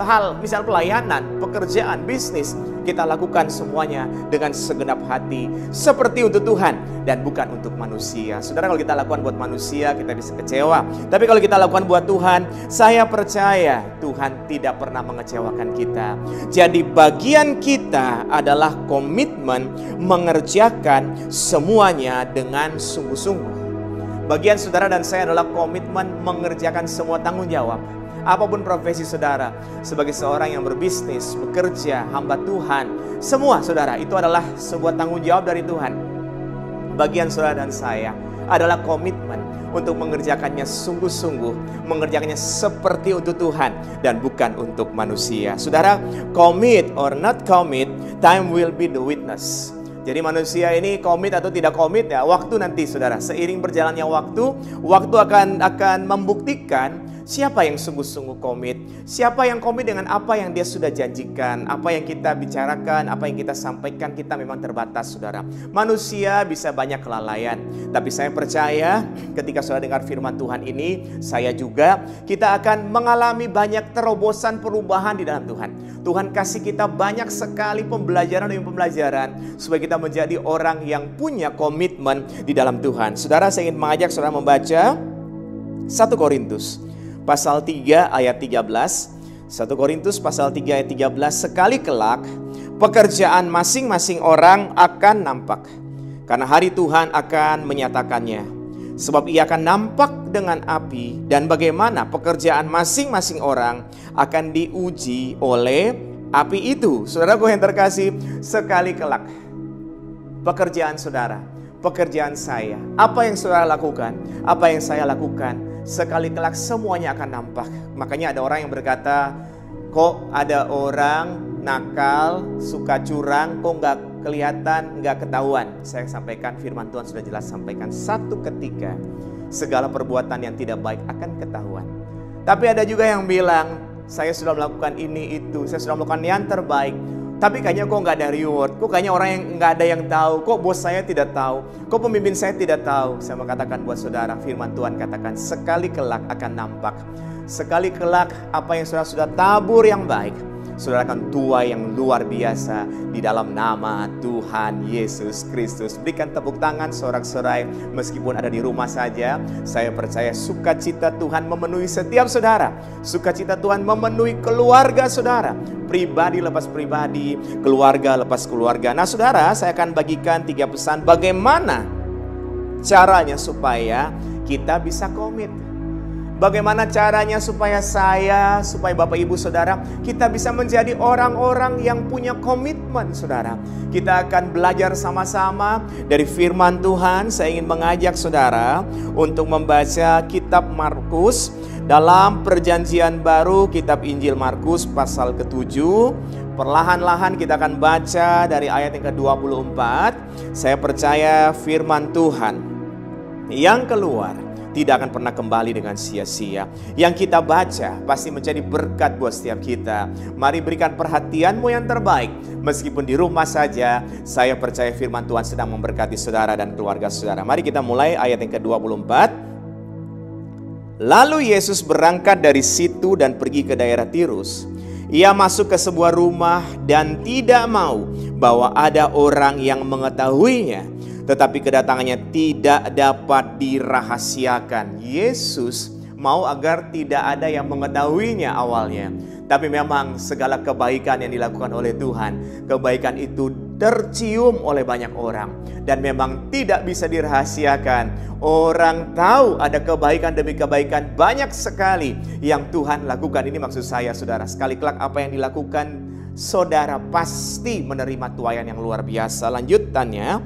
hal, misal pelayanan, pekerjaan, bisnis, kita lakukan semuanya dengan segenap hati, seperti untuk Tuhan dan bukan untuk manusia. Saudara, kalau kita lakukan buat manusia, kita bisa kecewa. Tapi kalau kita lakukan buat Tuhan, saya percaya Tuhan tidak pernah mengecewakan kita. Jadi bagian kita adalah komitmen mengerjakan semuanya dengan sungguh-sungguh. Bagian saudara dan saya adalah komitmen mengerjakan semua tanggung jawab. Apapun profesi saudara, sebagai seorang yang berbisnis, bekerja, hamba Tuhan, semua saudara, itu adalah sebuah tanggung jawab dari Tuhan. Bagian saudara dan saya adalah komitmen untuk mengerjakannya sungguh-sungguh, mengerjakannya seperti untuk Tuhan dan bukan untuk manusia. Saudara, commit or not commit, time will be the witness. Jadi manusia ini komit atau tidak komit ya, waktu nanti saudara, seiring berjalannya waktu akan membuktikan siapa yang sungguh-sungguh komit, siapa yang komit dengan apa yang dia sudah janjikan, apa yang kita bicarakan, apa yang kita sampaikan. Kita memang terbatas saudara. Manusia bisa banyak kelalaian, tapi saya percaya ketika saudara dengar firman Tuhan ini, saya juga, kita akan mengalami banyak terobosan perubahan di dalam Tuhan. Tuhan kasih kita banyak sekali pembelajaran demi pembelajaran supaya kita menjadi orang yang punya komitmen di dalam Tuhan. Saudara, saya ingin mengajak saudara membaca 1 Korintus pasal 3 ayat 13. 1 Korintus pasal 3 ayat 13. Sekali kelak pekerjaan masing-masing orang akan nampak, karena hari Tuhan akan menyatakannya. Sebab ia akan nampak dengan api, dan bagaimana pekerjaan masing-masing orang akan diuji oleh api itu. Saudaraku yang terkasih, sekali kelak pekerjaan saudara, pekerjaan saya, apa yang saudara lakukan, apa yang saya lakukan, sekali kelak semuanya akan nampak. Makanya ada orang yang berkata, kok ada orang nakal, suka curang, kok nggak kelihatan, nggak ketahuan. Saya sampaikan, firman Tuhan sudah jelas sampaikan, satu ketika segala perbuatan yang tidak baik akan ketahuan. Tapi ada juga yang bilang, saya sudah melakukan ini itu, saya sudah melakukan yang terbaik, tapi kayaknya kok nggak ada reward, kok kayaknya orang yang nggak ada yang tahu, kok bos saya tidak tahu, kok pemimpin saya tidak tahu. Saya mengatakan buat saudara, firman Tuhan katakan sekali kelak akan nampak. Sekali kelak apa yang saudara sudah tabur yang baik, saudara akan tuai yang luar biasa di dalam nama Tuhan Yesus Kristus. Berikan tepuk tangan sorak-sorai meskipun ada di rumah saja. Saya percaya sukacita Tuhan memenuhi setiap saudara. Sukacita Tuhan memenuhi keluarga saudara. Pribadi lepas pribadi, keluarga lepas keluarga. Nah saudara, saya akan bagikan 3 pesan bagaimana caranya supaya kita bisa komit. Bagaimana caranya supaya saya, supaya Bapak Ibu Saudara, kita bisa menjadi orang-orang yang punya komitmen saudara. Kita akan belajar sama-sama dari firman Tuhan. Saya ingin mengajak saudara untuk membaca kitab Markus dalam perjanjian baru, kitab Injil Markus pasal ke-7. Perlahan-lahan kita akan baca dari ayat yang ke-24. Saya percaya firman Tuhan yang keluar tidak akan pernah kembali dengan sia-sia. Yang kita baca pasti menjadi berkat buat setiap kita. Mari berikan perhatianmu yang terbaik. Meskipun di rumah saja, saya percaya firman Tuhan sedang memberkati saudara dan keluarga saudara. Mari kita mulai ayat yang ke-24. Lalu Yesus berangkat dari situ dan pergi ke daerah Tirus. Ia masuk ke sebuah rumah dan tidak mau bahwa ada orang yang mengetahuinya, tetapi kedatangannya tidak dapat dirahasiakan. Yesus mau agar tidak ada yang mengetahuinya awalnya. Tapi memang segala kebaikan yang dilakukan oleh Tuhan, kebaikan itu tercium oleh banyak orang. Dan memang tidak bisa dirahasiakan. Orang tahu ada kebaikan demi kebaikan banyak sekali yang Tuhan lakukan. Ini maksud saya saudara, sekali kelak apa yang dilakukan saudara pasti menerima tuaian yang luar biasa. Lanjutannya,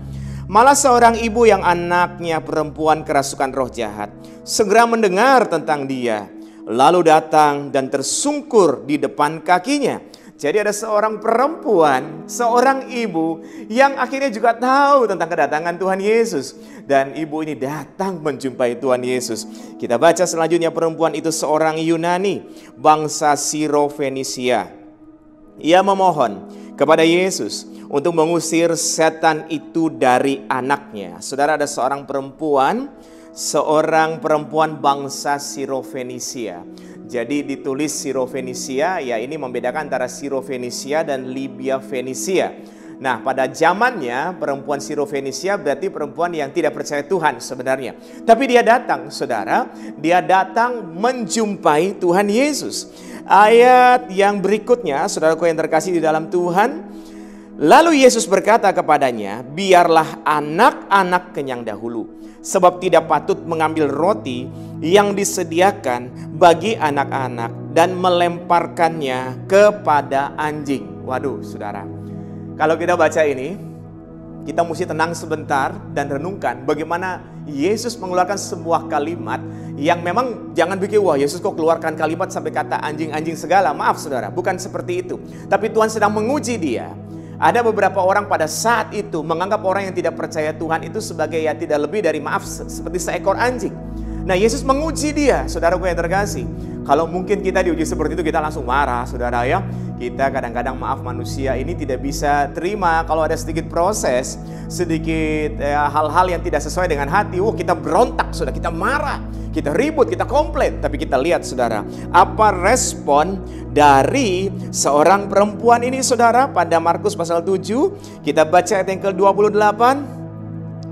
malah seorang ibu yang anaknya perempuan kerasukan roh jahat segera mendengar tentang dia, lalu datang dan tersungkur di depan kakinya. Jadi ada seorang perempuan, seorang ibu yang akhirnya juga tahu tentang kedatangan Tuhan Yesus. Dan ibu ini datang menjumpai Tuhan Yesus. Kita baca selanjutnya, perempuan itu seorang Yunani, bangsa Sirofenisia. Ia memohon kepada Yesus untuk mengusir setan itu dari anaknya. Saudara, ada seorang perempuan bangsa Sirofenisia. Jadi ditulis Sirofenisia, ya ini membedakan antara Sirofenisia dan Libya Fenisia. Nah, pada zamannya perempuan Sirofenisia berarti perempuan yang tidak percaya Tuhan sebenarnya. Tapi dia datang, saudara, dia datang menjumpai Tuhan Yesus. Ayat yang berikutnya, saudaraku yang terkasih di dalam Tuhan, lalu Yesus berkata kepadanya, biarlah anak-anak kenyang dahulu, sebab tidak patut mengambil roti yang disediakan bagi anak-anak dan melemparkannya kepada anjing. Waduh, saudara, kalau kita baca ini, kita mesti tenang sebentar dan renungkan bagaimana Yesus mengeluarkan sebuah kalimat yang memang jangan pikir, wah Yesus kok keluarkan kalimat sampai kata anjing-anjing segala. Maaf saudara, bukan seperti itu. Tapi Tuhan sedang menguji dia. Ada beberapa orang pada saat itu menganggap orang yang tidak percaya Tuhan itu sebagai ya tidak lebih dari seperti seekor anjing. Nah, Yesus menguji dia, saudaraku yang terkasih. Kalau mungkin kita diuji seperti itu kita langsung marah, saudara ya. Kita kadang-kadang maaf manusia ini tidak bisa terima kalau ada sedikit proses, sedikit hal-hal yang tidak sesuai dengan hati. Kita berontak, saudara, kita marah, kita ribut, kita komplain. Tapi kita lihat saudara, apa respon dari seorang perempuan ini saudara pada Markus pasal 7. Kita baca ayat yang ke-28.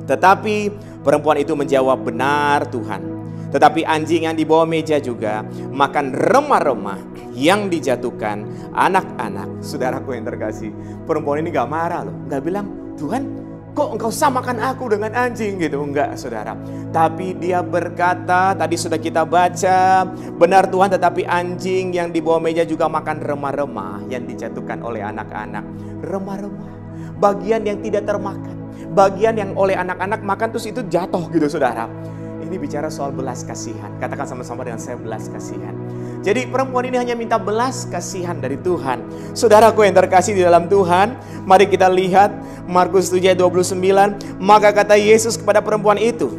Tetapi perempuan itu menjawab, benar Tuhan. Tetapi anjing yang di bawah meja juga makan remah-remah yang dijatuhkan anak-anak. Saudaraku yang terkasih, perempuan ini gak marah loh. Gak bilang, Tuhan kok engkau samakan aku dengan anjing gitu. Enggak saudara. Tapi dia berkata, tadi sudah kita baca, benar Tuhan, tetapi anjing yang di bawah meja juga makan remah-remah yang dijatuhkan oleh anak-anak. Remah-remah, bagian yang tidak termakan, bagian yang oleh anak-anak makan terus itu jatuh gitu saudara. Ini bicara soal belas kasihan. Katakan sama-sama dengan saya, belas kasihan. Jadi perempuan ini hanya minta belas kasihan dari Tuhan. Saudaraku yang terkasih di dalam Tuhan, mari kita lihat Markus 7 ayat 29. Maka kata Yesus kepada perempuan itu,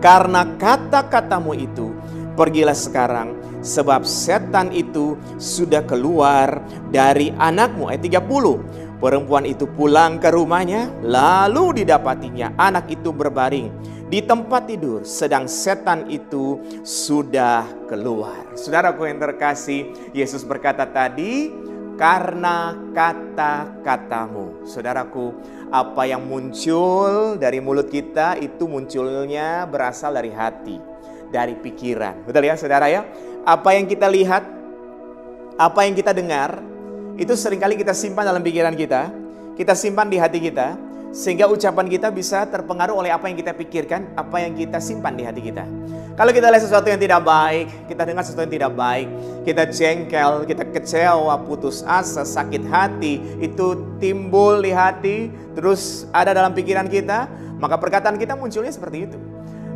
karena kata-katamu itu, pergilah sekarang, sebab setan itu sudah keluar dari anakmu. Ayat 30. Perempuan itu pulang ke rumahnya, lalu didapatinya anak itu berbaring di tempat tidur, sedang setan itu sudah keluar. Saudaraku yang terkasih, Yesus berkata tadi, karena kata-katamu. Saudaraku, apa yang muncul dari mulut kita itu munculnya berasal dari hati, dari pikiran. Betul ya saudara ya? Apa yang kita lihat, apa yang kita dengar, itu seringkali kita simpan dalam pikiran kita simpan di hati kita, sehingga ucapan kita bisa terpengaruh oleh apa yang kita pikirkan, apa yang kita simpan di hati kita. Kalau kita lihat sesuatu yang tidak baik, kita dengar sesuatu yang tidak baik, kita jengkel, kita kecewa, putus asa, sakit hati, itu timbul di hati, terus ada dalam pikiran kita, maka perkataan kita munculnya seperti itu.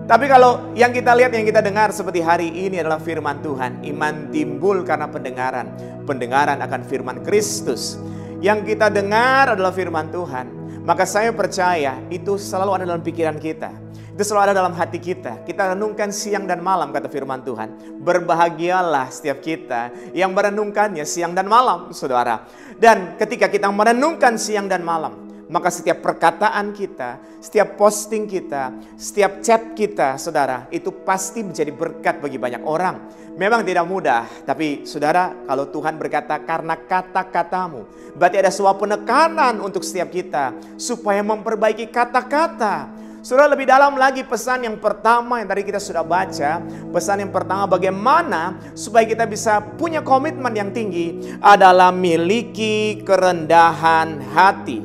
Tapi kalau yang kita lihat, yang kita dengar seperti hari ini adalah firman Tuhan. Iman timbul karena pendengaran. Pendengaran akan firman Kristus. Yang kita dengar adalah firman Tuhan. Maka saya percaya itu selalu ada dalam pikiran kita. Itu selalu ada dalam hati kita. Kita renungkan siang dan malam, kata firman Tuhan. Berbahagialah setiap kita yang merenungkannya siang dan malam, saudara. Dan ketika kita merenungkan siang dan malam, maka setiap perkataan kita, setiap posting kita, setiap chat kita, saudara, itu pasti menjadi berkat bagi banyak orang. Memang tidak mudah, tapi saudara, kalau Tuhan berkata karena kata-katamu, berarti ada sebuah penekanan untuk setiap kita supaya memperbaiki kata-kata. Saudara, lebih dalam lagi pesan yang pertama yang tadi kita sudah baca. Pesan yang pertama bagaimana supaya kita bisa punya komitmen yang tinggi adalah miliki kerendahan hati.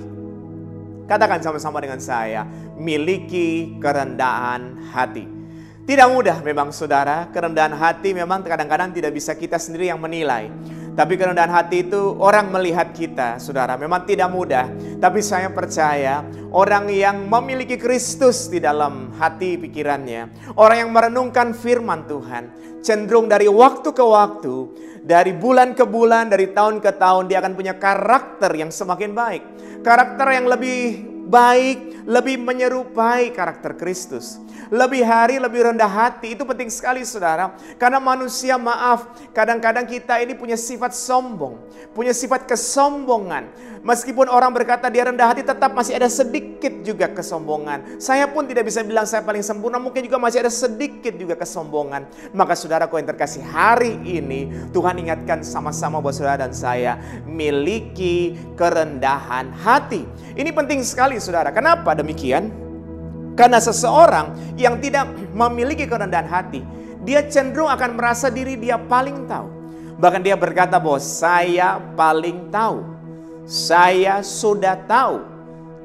Katakan sama-sama dengan saya, miliki kerendahan hati. Tidak mudah memang saudara, kerendahan hati memang kadang-kadang tidak bisa kita sendiri yang menilai. Tapi kerendahan hati itu orang melihat kita, saudara, memang tidak mudah. Tapi saya percaya orang yang memiliki Kristus di dalam hati pikirannya, orang yang merenungkan firman Tuhan, cenderung dari waktu ke waktu, dari bulan ke bulan, dari tahun ke tahun, dia akan punya karakter yang semakin baik. Karakter yang lebih baik, lebih menyerupai karakter Kristus. Lebih hari, lebih rendah hati. Itu penting sekali saudara. Karena manusia, maaf, kadang-kadang kita ini punya sifat sombong. Punya sifat kesombongan. Meskipun orang berkata dia rendah hati, tetap masih ada sedikit juga kesombongan. Saya pun tidak bisa bilang saya paling sempurna. Mungkin juga masih ada sedikit juga kesombongan. Maka saudaraku yang terkasih, hari ini Tuhan ingatkan sama-sama buat saudara dan saya, miliki kerendahan hati. Ini penting sekali saudara. Kenapa demikian? Karena seseorang yang tidak memiliki kerendahan hati, dia cenderung akan merasa diri dia paling tahu. Bahkan dia berkata bahwa saya paling tahu. Saya sudah tahu.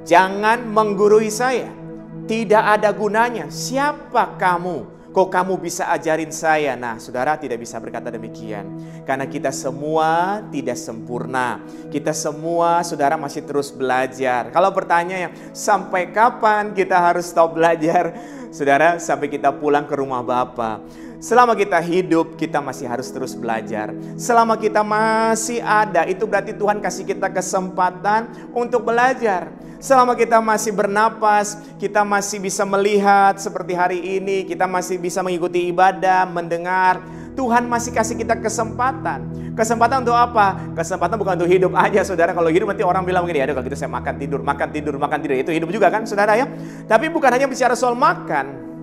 Jangan menggurui saya. Tidak ada gunanya. Siapa kamu? Kok kamu bisa ajarin saya? Nah, saudara tidak bisa berkata demikian. Karena kita semua tidak sempurna. Kita semua, saudara, masih terus belajar. Kalau pertanyaannya, sampai kapan kita harus stop belajar? Saudara, sampai kita pulang ke rumah Bapa. Selama kita hidup, kita masih harus terus belajar. Selama kita masih ada, itu berarti Tuhan kasih kita kesempatan untuk belajar. Selama kita masih bernapas, kita masih bisa melihat seperti hari ini, kita masih bisa mengikuti ibadah, mendengar. Tuhan masih kasih kita kesempatan. Kesempatan untuk apa? Kesempatan bukan untuk hidup aja, saudara. Kalau hidup nanti orang bilang begini, aduh kalau gitu saya makan tidur, makan tidur, makan tidur. Itu hidup juga kan, saudara ya. Tapi bukan hanya bicara soal makan.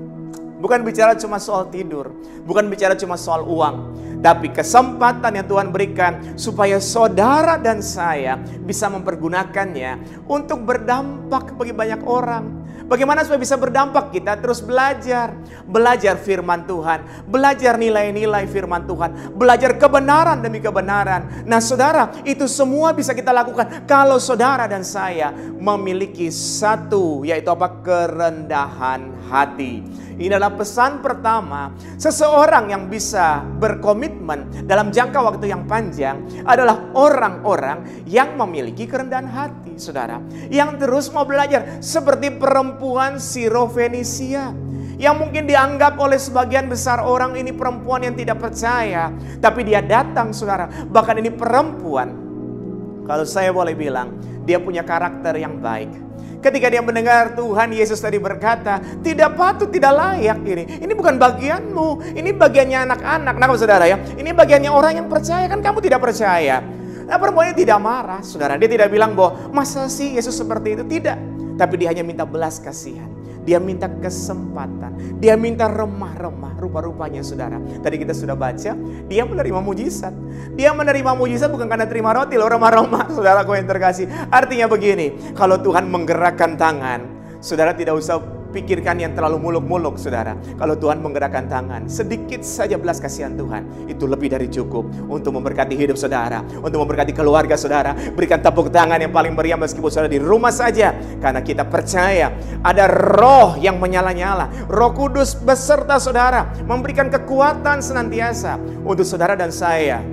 Bukan bicara cuma soal tidur. Bukan bicara cuma soal uang. Tapi kesempatan yang Tuhan berikan supaya saudara dan saya bisa mempergunakannya untuk berdampak bagi banyak orang. Bagaimana supaya bisa berdampak? Kita terus belajar. Belajar firman Tuhan. Belajar nilai-nilai firman Tuhan. Belajar kebenaran demi kebenaran. Nah saudara, itu semua bisa kita lakukan kalau saudara dan saya memiliki satu, yaitu apa? Kerendahan hati. Ini adalah pesan pertama. Seseorang yang bisa berkomitmen dalam jangka waktu yang panjang adalah orang-orang yang memiliki kerendahan hati, saudara. Yang terus mau belajar seperti perempuan Sirofenisia. Yang mungkin dianggap oleh sebagian besar orang ini perempuan yang tidak percaya. Tapi dia datang, saudara. Bahkan ini perempuan, kalau saya boleh bilang, dia punya karakter yang baik. Ketika dia mendengar Tuhan Yesus tadi berkata, tidak patut, tidak layak ini. Ini bukan bagianmu, ini bagiannya anak-anak. Nah saudara ya, ini bagiannya orang yang percaya, kan kamu tidak percaya. Nah perempuan ini tidak marah, saudara. Dia tidak bilang bahwa masa sih Yesus seperti itu, tidak. Tapi dia hanya minta belas kasihan. Dia minta kesempatan. Dia minta remah-remah. Rupa-rupanya saudara, tadi kita sudah baca, dia menerima mujizat. Dia menerima mujizat bukan karena terima roti loh, remah-remah, saudaraku yang terkasih. Artinya begini, kalau Tuhan menggerakkan tangan, saudara tidak usah pikirkan yang terlalu muluk-muluk, saudara. Kalau Tuhan menggerakkan tangan, sedikit saja belas kasihan Tuhan, itu lebih dari cukup untuk memberkati hidup saudara, untuk memberkati keluarga saudara. Berikan tepuk tangan yang paling meriah meskipun saudara di rumah saja, karena kita percaya ada roh yang menyala-nyala, Roh Kudus beserta saudara, memberikan kekuatan senantiasa untuk saudara dan saya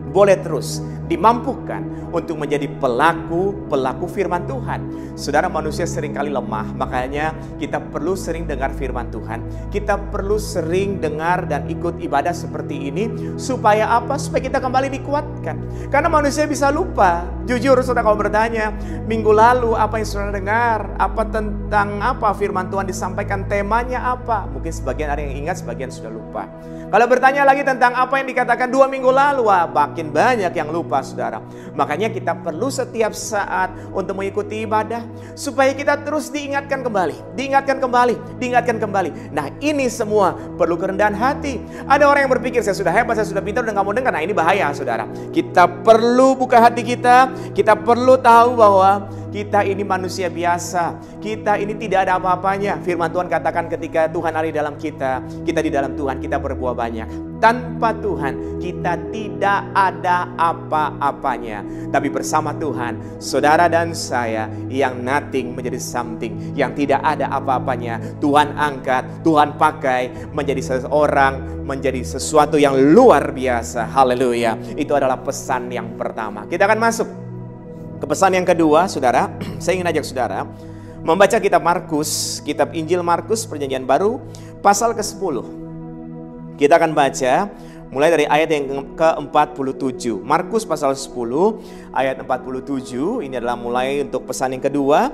boleh terus dimampukan untuk menjadi pelaku firman Tuhan. Saudara, manusia seringkali lemah, makanya kita perlu sering dengar firman Tuhan. Kita perlu sering dengar dan ikut ibadah seperti ini. Supaya apa? Supaya kita kembali dikuatkan. sampaikan. Karena manusia bisa lupa. Jujur saudara, kalau bertanya, minggu lalu apa yang saudara dengar? Apa tentang apa firman Tuhan disampaikan? Temanya apa? Mungkin sebagian ada yang ingat, sebagian sudah lupa. Kalau bertanya lagi tentang apa yang dikatakan 2 minggu lalu, wah makin banyak yang lupa saudara. Makanya kita perlu setiap saat untuk mengikuti ibadah, supaya kita terus diingatkan kembali, diingatkan kembali, diingatkan kembali. Nah ini semua perlu kerendahan hati. Ada orang yang berpikir, saya sudah hebat, saya sudah pintar, udah gak mau dengar. Nah ini bahaya saudara. Kita perlu buka hati kita perlu tahu bahwa kita ini manusia biasa. Kita ini tidak ada apa-apanya. Firman Tuhan katakan ketika Tuhan ada di dalam kita di dalam Tuhan, kita berbuah banyak. Tanpa Tuhan, kita tidak ada apa-apanya. Tapi bersama Tuhan, saudara dan saya yang nothing menjadi something. Yang tidak ada apa-apanya, Tuhan angkat, Tuhan pakai menjadi seseorang, menjadi sesuatu yang luar biasa. Haleluya. Itu adalah pesan yang pertama. Kita akan masuk ke pesan yang kedua, saudara. Saya ingin ajak saudara membaca kitab Markus, kitab Injil Markus Perjanjian Baru, pasal ke-10. Kita akan baca mulai dari ayat yang ke-47. Markus pasal 10 ayat 47. Ini adalah mulai untuk pesan yang kedua.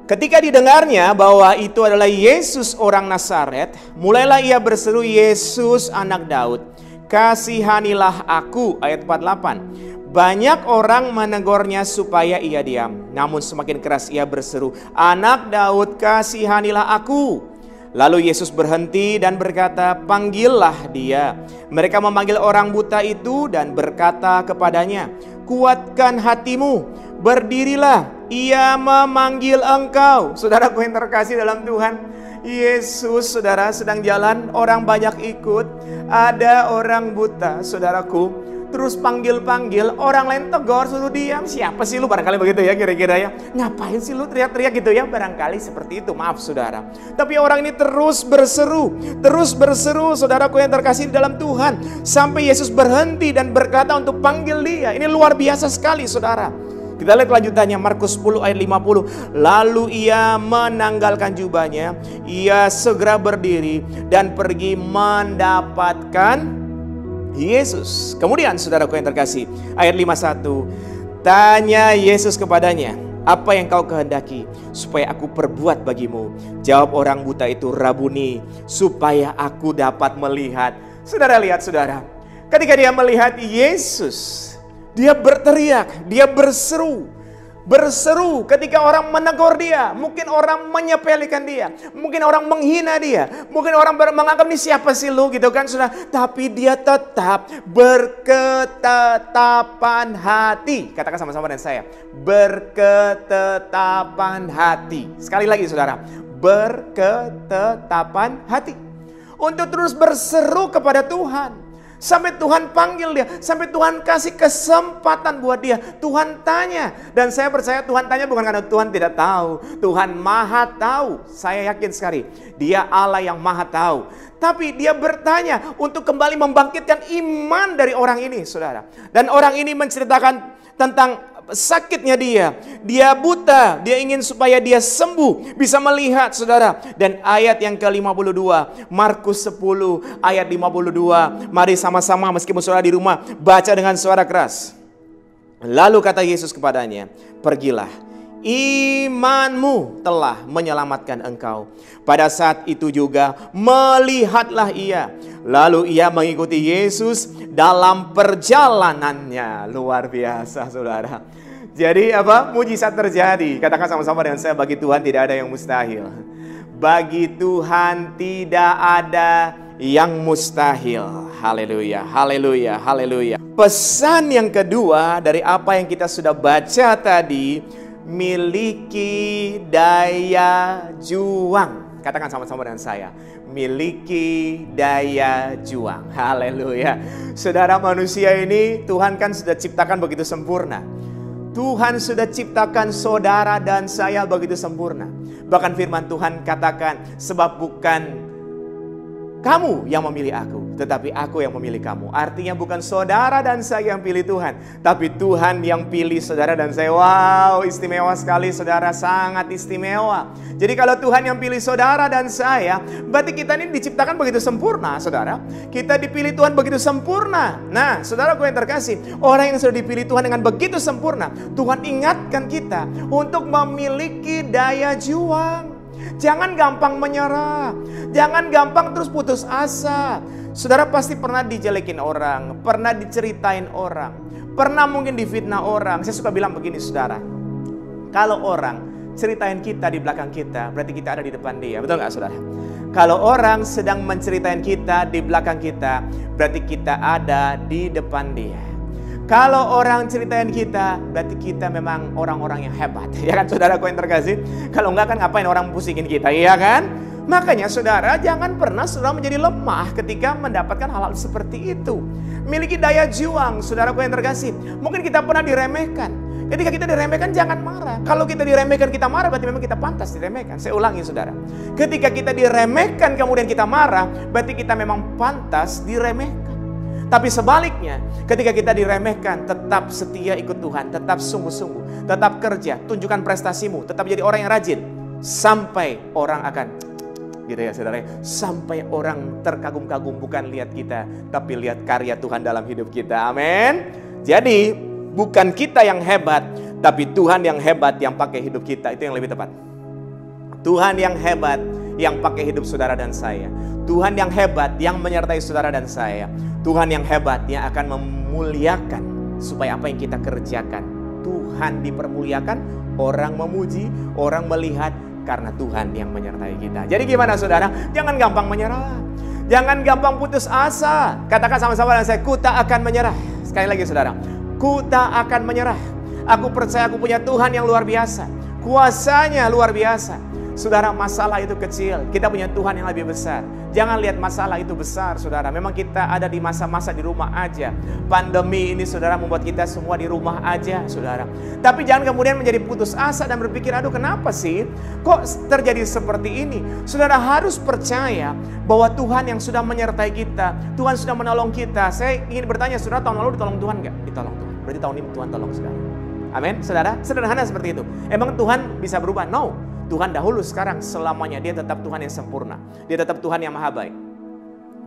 Ketika didengarnya bahwa itu adalah Yesus orang Nazaret, mulailah ia berseru, Yesus anak Daud, kasihanilah aku. Ayat 48. Banyak orang menegurnya supaya ia diam, namun semakin keras ia berseru, anak Daud, kasihanilah aku. Lalu Yesus berhenti dan berkata, panggillah dia. Mereka memanggil orang buta itu dan berkata kepadanya, kuatkan hatimu, berdirilah, ia memanggil engkau. Saudaraku yang terkasih dalam Tuhan, Yesus saudara sedang jalan, orang banyak ikut. Ada orang buta saudaraku, terus panggil-panggil, orang lain tegur, suruh diam. Siapa sih lu? Barangkali begitu ya kira-kira ya. Ngapain sih lu teriak-teriak gitu ya? Barangkali seperti itu, maaf saudara. Tapi orang ini terus berseru saudaraku yang terkasih dalam Tuhan. Sampai Yesus berhenti dan berkata untuk panggil dia. Ini luar biasa sekali saudara. Kita lihat kelanjutannya, Markus 10 ayat 50. Lalu ia menanggalkan jubahnya, ia segera berdiri dan pergi mendapatkan Yesus. Kemudian saudaraku yang terkasih, ayat 51. Tanya Yesus kepadanya, apa yang kau kehendaki supaya aku perbuat bagimu? Jawab orang buta itu, Rabuni, supaya aku dapat melihat. Saudara lihat saudara, ketika dia melihat Yesus, dia berteriak, dia berseru ketika orang menegur dia. Mungkin orang menyepelekan dia, mungkin orang menghina dia, mungkin orang menganggap ini siapa sih lu gitu kan saudara. Tapi dia tetap berketetapan hati. Katakan sama-sama dengan saya, berketetapan hati. Sekali lagi saudara, berketetapan hati. Untuk terus berseru kepada Tuhan. Sampai Tuhan panggil dia, sampai Tuhan kasih kesempatan buat dia. Tuhan tanya, dan saya percaya Tuhan tanya bukan karena Tuhan tidak tahu. Tuhan maha tahu, saya yakin sekali. Dia Allah yang maha tahu. Tapi dia bertanya untuk kembali membangkitkan iman dari orang ini, saudara. Dan orang ini menceritakan tentang sakitnya dia. Dia buta, dia ingin supaya dia sembuh, bisa melihat saudara. Dan ayat yang ke-52, Markus 10 ayat 52. Mari sama-sama meskipun saudara di rumah baca dengan suara keras. Lalu kata Yesus kepadanya, pergilah, imanmu telah menyelamatkan engkau. Pada saat itu juga melihatlah ia. Lalu ia mengikuti Yesus dalam perjalanannya. Luar biasa saudara. Jadi apa? Mujizat terjadi. Katakan sama-sama dengan saya, bagi Tuhan tidak ada yang mustahil. Bagi Tuhan tidak ada yang mustahil. Haleluya, haleluya, haleluya. Pesan yang kedua dari apa yang kita sudah baca tadi, miliki daya juang. Katakan sama-sama dengan saya, miliki daya juang. Haleluya. Saudara, manusia ini Tuhan kan sudah ciptakan begitu sempurna. Tuhan sudah ciptakan saudara dan saya begitu sempurna. Bahkan firman Tuhan katakan, sebab bukan kamu yang memilih aku, tetapi aku yang memilih kamu. Artinya bukan saudara dan saya yang pilih Tuhan, tapi Tuhan yang pilih saudara dan saya. Wow, istimewa sekali saudara, sangat istimewa. Jadi kalau Tuhan yang pilih saudara dan saya, berarti kita ini diciptakan begitu sempurna, saudara. Kita dipilih Tuhan begitu sempurna. Nah, saudaraku yang terkasih, orang yang sudah dipilih Tuhan dengan begitu sempurna, Tuhan ingatkan kita untuk memiliki daya juang. Jangan gampang menyerah. Jangan gampang terus putus asa. Saudara pasti pernah dijelekin orang, pernah diceritain orang, pernah mungkin difitnah orang. Saya suka bilang begini saudara, kalau orang ceritain kita di belakang kita, berarti kita ada di depan dia. Betul nggak saudara? Kalau orang sedang menceritain kita di belakang kita, berarti kita ada di depan dia. Kalau orang ceritain kita, berarti kita memang orang-orang yang hebat. Ya kan saudaraku yang terkasih? Kalau enggak kan ngapain orang pusingin kita, iya kan? Makanya saudara jangan pernah saudara menjadi lemah ketika mendapatkan hal-hal seperti itu. Miliki daya juang, saudaraku yang terkasih. Mungkin kita pernah diremehkan. Ketika kita diremehkan jangan marah. Kalau kita diremehkan kita marah, berarti memang kita pantas diremehkan. Saya ulangi saudara. Ketika kita diremehkan kemudian kita marah, berarti kita memang pantas diremehkan. Tapi sebaliknya, ketika kita diremehkan, tetap setia ikut Tuhan, tetap sungguh-sungguh, tetap kerja, tunjukkan prestasimu, tetap jadi orang yang rajin. Sampai orang akan, gitu ya saudara, sampai orang terkagum-kagum bukan lihat kita, tapi lihat karya Tuhan dalam hidup kita. Amin. Jadi, bukan kita yang hebat, tapi Tuhan yang hebat yang pakai hidup kita. Itu yang lebih tepat. Tuhan yang hebat yang pakai hidup saudara dan saya. Tuhan yang hebat yang menyertai saudara dan saya. Tuhan yang hebat yang akan memuliakan supaya apa yang kita kerjakan Tuhan dipermuliakan, orang memuji, orang melihat karena Tuhan yang menyertai kita. Jadi gimana saudara? Jangan gampang menyerah. Jangan gampang putus asa. Katakan sama-sama dengan saya, ku tak akan menyerah. Sekali lagi saudara, ku tak akan menyerah. Aku percaya aku punya Tuhan yang luar biasa. Kuasanya luar biasa. Saudara, masalah itu kecil, kita punya Tuhan yang lebih besar. Jangan lihat masalah itu besar saudara. Memang kita ada di masa-masa di rumah aja. Pandemi ini saudara membuat kita semua di rumah aja saudara. Tapi jangan kemudian menjadi putus asa dan berpikir, aduh kenapa sih kok terjadi seperti ini. Saudara harus percaya bahwa Tuhan yang sudah menyertai kita, Tuhan sudah menolong kita. Saya ingin bertanya saudara, tahun lalu ditolong Tuhan nggak? Ditolong Tuhan. Berarti tahun ini Tuhan tolong saudara. Amin saudara. Sederhana seperti itu. Emang Tuhan bisa berubah? No. Tuhan dahulu, sekarang, selamanya dia tetap Tuhan yang sempurna. Dia tetap Tuhan yang maha baik.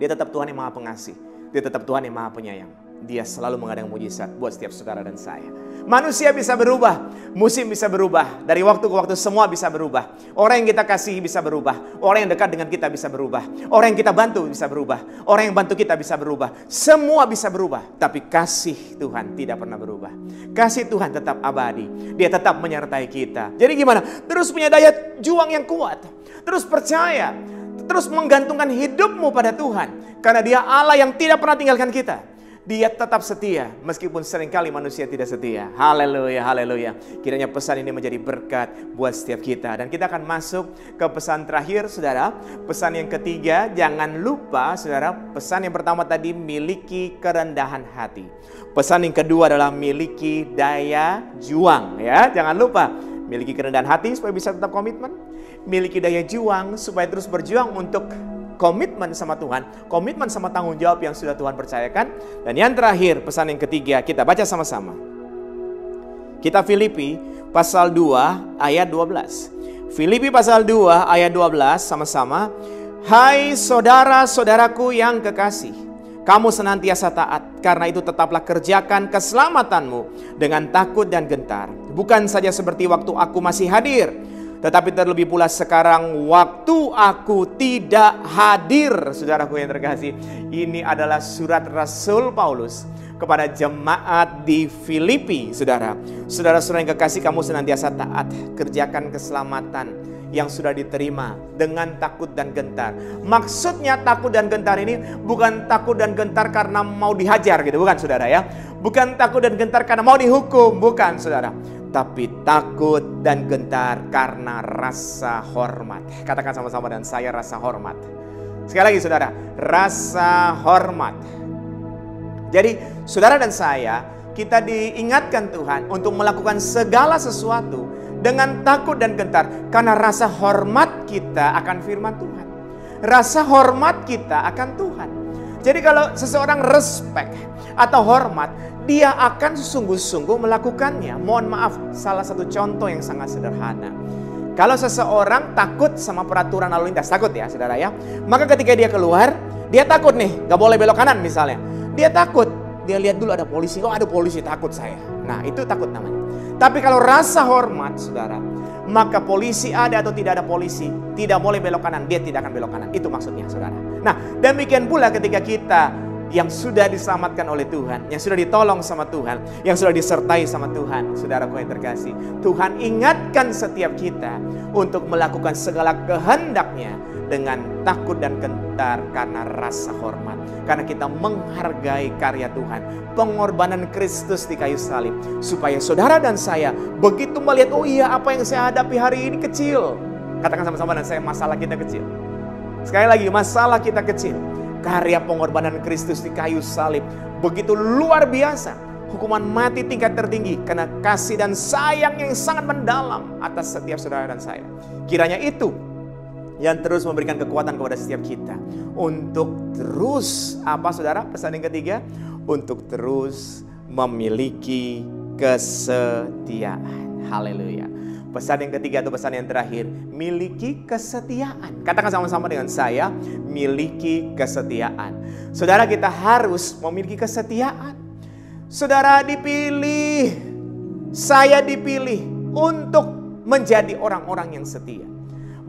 Dia tetap Tuhan yang maha pengasih. Dia tetap Tuhan yang maha penyayang. Dia selalu mengadakan mujizat buat setiap saudara dan saya. Manusia bisa berubah, musim bisa berubah, dari waktu ke waktu semua bisa berubah. Orang yang kita kasihi bisa berubah, orang yang dekat dengan kita bisa berubah, orang yang kita bantu bisa berubah, orang yang bantu kita bisa berubah. Semua bisa berubah, tapi kasih Tuhan tidak pernah berubah. Kasih Tuhan tetap abadi, dia tetap menyertai kita. Jadi gimana? Terus punya daya juang yang kuat, terus percaya, terus menggantungkan hidupmu pada Tuhan. Karena dia Allah yang tidak pernah tinggalkan kita. Dia tetap setia meskipun seringkali manusia tidak setia. Haleluya, haleluya. Kiranya pesan ini menjadi berkat buat setiap kita. Dan kita akan masuk ke pesan terakhir saudara. Pesan yang ketiga, jangan lupa saudara, pesan yang pertama tadi miliki kerendahan hati. Pesan yang kedua adalah miliki daya juang ya. Jangan lupa miliki kerendahan hati supaya bisa tetap komitmen. Miliki daya juang supaya terus berjuang untuk komitmen sama Tuhan, komitmen sama tanggung jawab yang sudah Tuhan percayakan. Dan yang terakhir, pesan yang ketiga, kita baca sama-sama. Kita Filipi pasal 2 ayat 12. Filipi pasal 2 ayat 12 sama-sama. Hai saudara-saudaraku yang kekasih, kamu senantiasa taat, karena itu tetaplah kerjakan keselamatanmu dengan takut dan gentar. Bukan saja seperti waktu aku masih hadir, tetapi terlebih pula sekarang waktu aku tidak hadir. Saudaraku yang terkasih, ini adalah surat Rasul Paulus kepada jemaat di Filipi. Saudara-saudara yang kekasih, kamu senantiasa taat, kerjakan keselamatan yang sudah diterima dengan takut dan gentar. Maksudnya takut dan gentar ini bukan takut dan gentar karena mau dihajar gitu, bukan saudara ya. Bukan takut dan gentar karena mau dihukum, bukan saudara. Tapi takut dan gentar karena rasa hormat. Katakan sama-sama dan saya, rasa hormat. Sekali lagi saudara, rasa hormat. Jadi saudara dan saya, kita diingatkan Tuhan untuk melakukan segala sesuatu dengan takut dan gentar. Karena rasa hormat kita akan firman Tuhan. rasa hormat kita akan Tuhan. Jadi kalau seseorang respect atau hormat, dia akan sungguh-sungguh melakukannya. Mohon maaf, salah satu contoh yang sangat sederhana. Kalau seseorang takut sama peraturan lalu lintas, takut ya saudara ya. Maka ketika dia keluar, dia takut nih, gak boleh belok kanan misalnya. Dia takut, dia lihat dulu ada polisi, oh ada polisi, takut saya. Nah itu takut namanya. Tapi kalau rasa hormat saudara, maka polisi ada atau tidak ada polisi, tidak boleh belok kanan, dia tidak akan belok kanan. Itu maksudnya saudara. Nah demikian pula ketika kita yang sudah diselamatkan oleh Tuhan, yang sudah ditolong sama Tuhan, yang sudah disertai sama Tuhan, saudaraku yang terkasih, Tuhan ingatkan setiap kita untuk melakukan segala kehendaknya dengan takut dan gentar karena rasa hormat. Karena kita menghargai karya Tuhan, pengorbanan Kristus di kayu salib, supaya saudara dan saya begitu melihat, oh iya apa yang saya hadapi hari ini kecil. Katakan sama-sama dan saya, masalah kita kecil. Sekali lagi, masalah kita kecil. Karya pengorbanan Kristus di kayu salib begitu luar biasa. Hukuman mati tingkat tertinggi karena kasih dan sayang yang sangat mendalam atas setiap saudara dan saya. Kiranya itu yang terus memberikan kekuatan kepada setiap kita untuk terus, apa saudara, pesan yang ketiga, untuk terus memiliki kesetiaan. Haleluya. Pesan yang ketiga atau pesan yang terakhir, miliki kesetiaan. Katakan sama-sama dengan saya, miliki kesetiaan. Saudara, kita harus memiliki kesetiaan. Saudara dipilih, saya dipilih untuk menjadi orang-orang yang setia.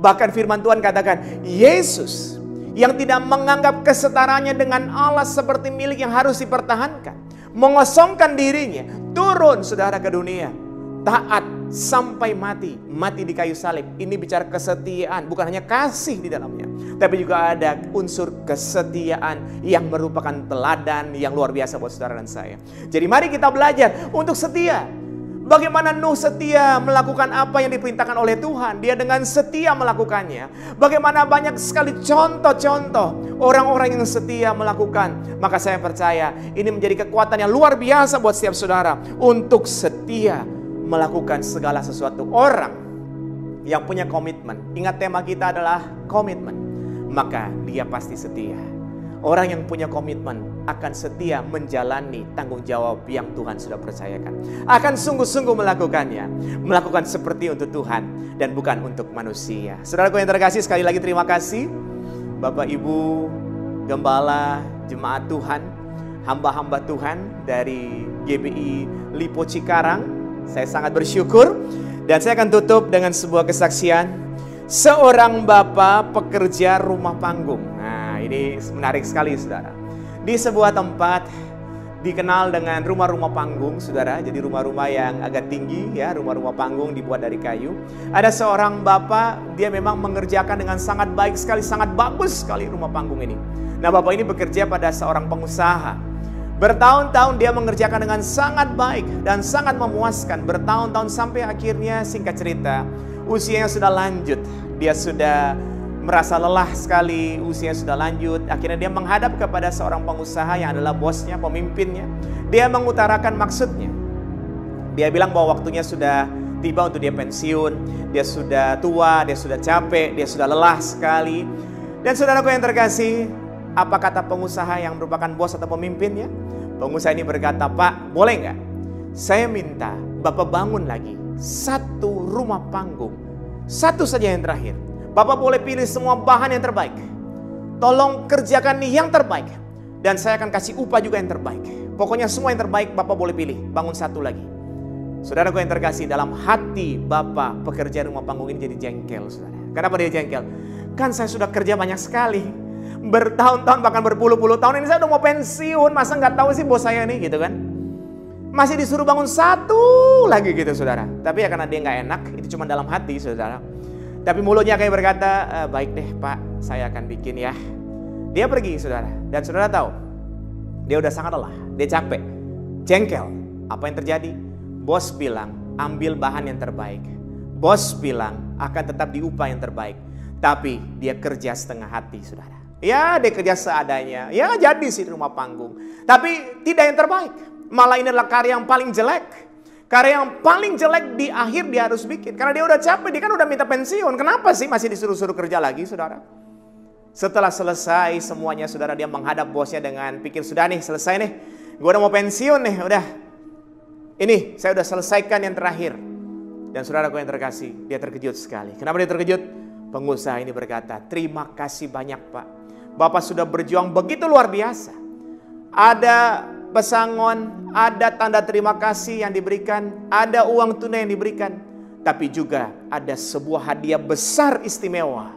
Bahkan firman Tuhan katakan, Yesus yang tidak menganggap kesetaraannya dengan Allah seperti milik yang harus dipertahankan, mengosongkan dirinya, turun saudara ke dunia, taat sampai mati, mati di kayu salib. Ini bicara kesetiaan, bukan hanya kasih di dalamnya, tapi juga ada unsur kesetiaan yang merupakan teladan yang luar biasa buat saudara dan saya. Jadi mari kita belajar untuk setia. Bagaimana Nuh setia melakukan apa yang diperintahkan oleh Tuhan. Dia dengan setia melakukannya. Bagaimana banyak sekali contoh-contoh orang-orang yang setia melakukan. Maka saya percaya ini menjadi kekuatan yang luar biasa buat setiap saudara untuk setia melakukan segala sesuatu. Orang yang punya komitmen, ingat tema kita adalah komitmen, maka dia pasti setia. Orang yang punya komitmen akan setia menjalani tanggung jawab yang Tuhan sudah percayakan. Akan sungguh-sungguh melakukannya. Melakukan seperti untuk Tuhan dan bukan untuk manusia. Saudaraku yang terkasih, sekali lagi terima kasih Bapak Ibu Gembala, jemaat Tuhan, hamba-hamba Tuhan dari GBI Lipo Cikarang. Saya sangat bersyukur. Dan saya akan tutup dengan sebuah kesaksian. Seorang bapak pekerja rumah panggung. Nah, ini menarik sekali saudara. Di sebuah tempat dikenal dengan rumah-rumah panggung saudara. Jadi rumah-rumah yang agak tinggi ya, rumah-rumah panggung dibuat dari kayu. Ada seorang bapak, dia memang mengerjakan dengan sangat baik sekali, sangat bagus sekali rumah panggung ini. Nah, bapak ini bekerja pada seorang pengusaha. Bertahun-tahun dia mengerjakan dengan sangat baik dan sangat memuaskan. Bertahun-tahun sampai akhirnya singkat cerita, usianya sudah lanjut. Dia sudah merasa lelah sekali, usianya sudah lanjut. Akhirnya dia menghadap kepada seorang pengusaha yang adalah bosnya, pemimpinnya. Dia mengutarakan maksudnya. Dia bilang bahwa waktunya sudah tiba untuk dia pensiun. Dia sudah tua, dia sudah capek, dia sudah lelah sekali. Dan saudaraku yang terkasih, apa kata pengusaha yang merupakan bos atau pemimpinnya? Pengusaha ini berkata, Pak, boleh nggak? Saya minta Bapak bangun lagi satu rumah panggung. Satu saja yang terakhir. Bapak boleh pilih semua bahan yang terbaik. Tolong kerjakan yang terbaik. Dan saya akan kasih upah juga yang terbaik. Pokoknya semua yang terbaik Bapak boleh pilih. Bangun satu lagi. Saudaraku yang terkasih, dalam hati Bapak pekerja rumah panggung ini jadi jengkel. Saudara. Kenapa dia jengkel? Kan saya sudah kerja banyak sekali. Bertahun-tahun bahkan berpuluh-puluh tahun ini saya udah mau pensiun. Masa nggak tahu sih bos saya nih gitu kan. Masih disuruh bangun satu lagi gitu saudara. Tapi ya karena dia nggak enak, itu cuma dalam hati saudara. Tapi mulutnya kayak berkata, baik deh Pak, saya akan bikin ya. Dia pergi saudara. Dan saudara tahu, dia udah sangat lelah, dia capek, jengkel. Apa yang terjadi? Bos bilang, ambil bahan yang terbaik. Bos bilang, akan tetap diupah yang terbaik. Tapi dia kerja setengah hati saudara. Ya dia kerja seadanya, ya jadi sih rumah panggung. Tapi tidak yang terbaik. Malah ini adalah karya yang paling jelek. Karya yang paling jelek di akhir dia harus bikin. Karena dia udah capek, dia kan udah minta pensiun. Kenapa sih masih disuruh-suruh kerja lagi saudara? Setelah selesai semuanya, saudara, dia menghadap bosnya dengan pikir, sudah nih, selesai nih. Gue udah mau pensiun nih, udah. Ini, saya udah selesaikan yang terakhir. Dan saudaraku yang terkasih, dia terkejut sekali. Kenapa dia terkejut? Pengusaha ini berkata, terima kasih banyak Pak. Bapak sudah berjuang begitu luar biasa. Ada pesangon, ada tanda terima kasih yang diberikan, ada uang tunai yang diberikan. Tapi juga ada sebuah hadiah besar istimewa.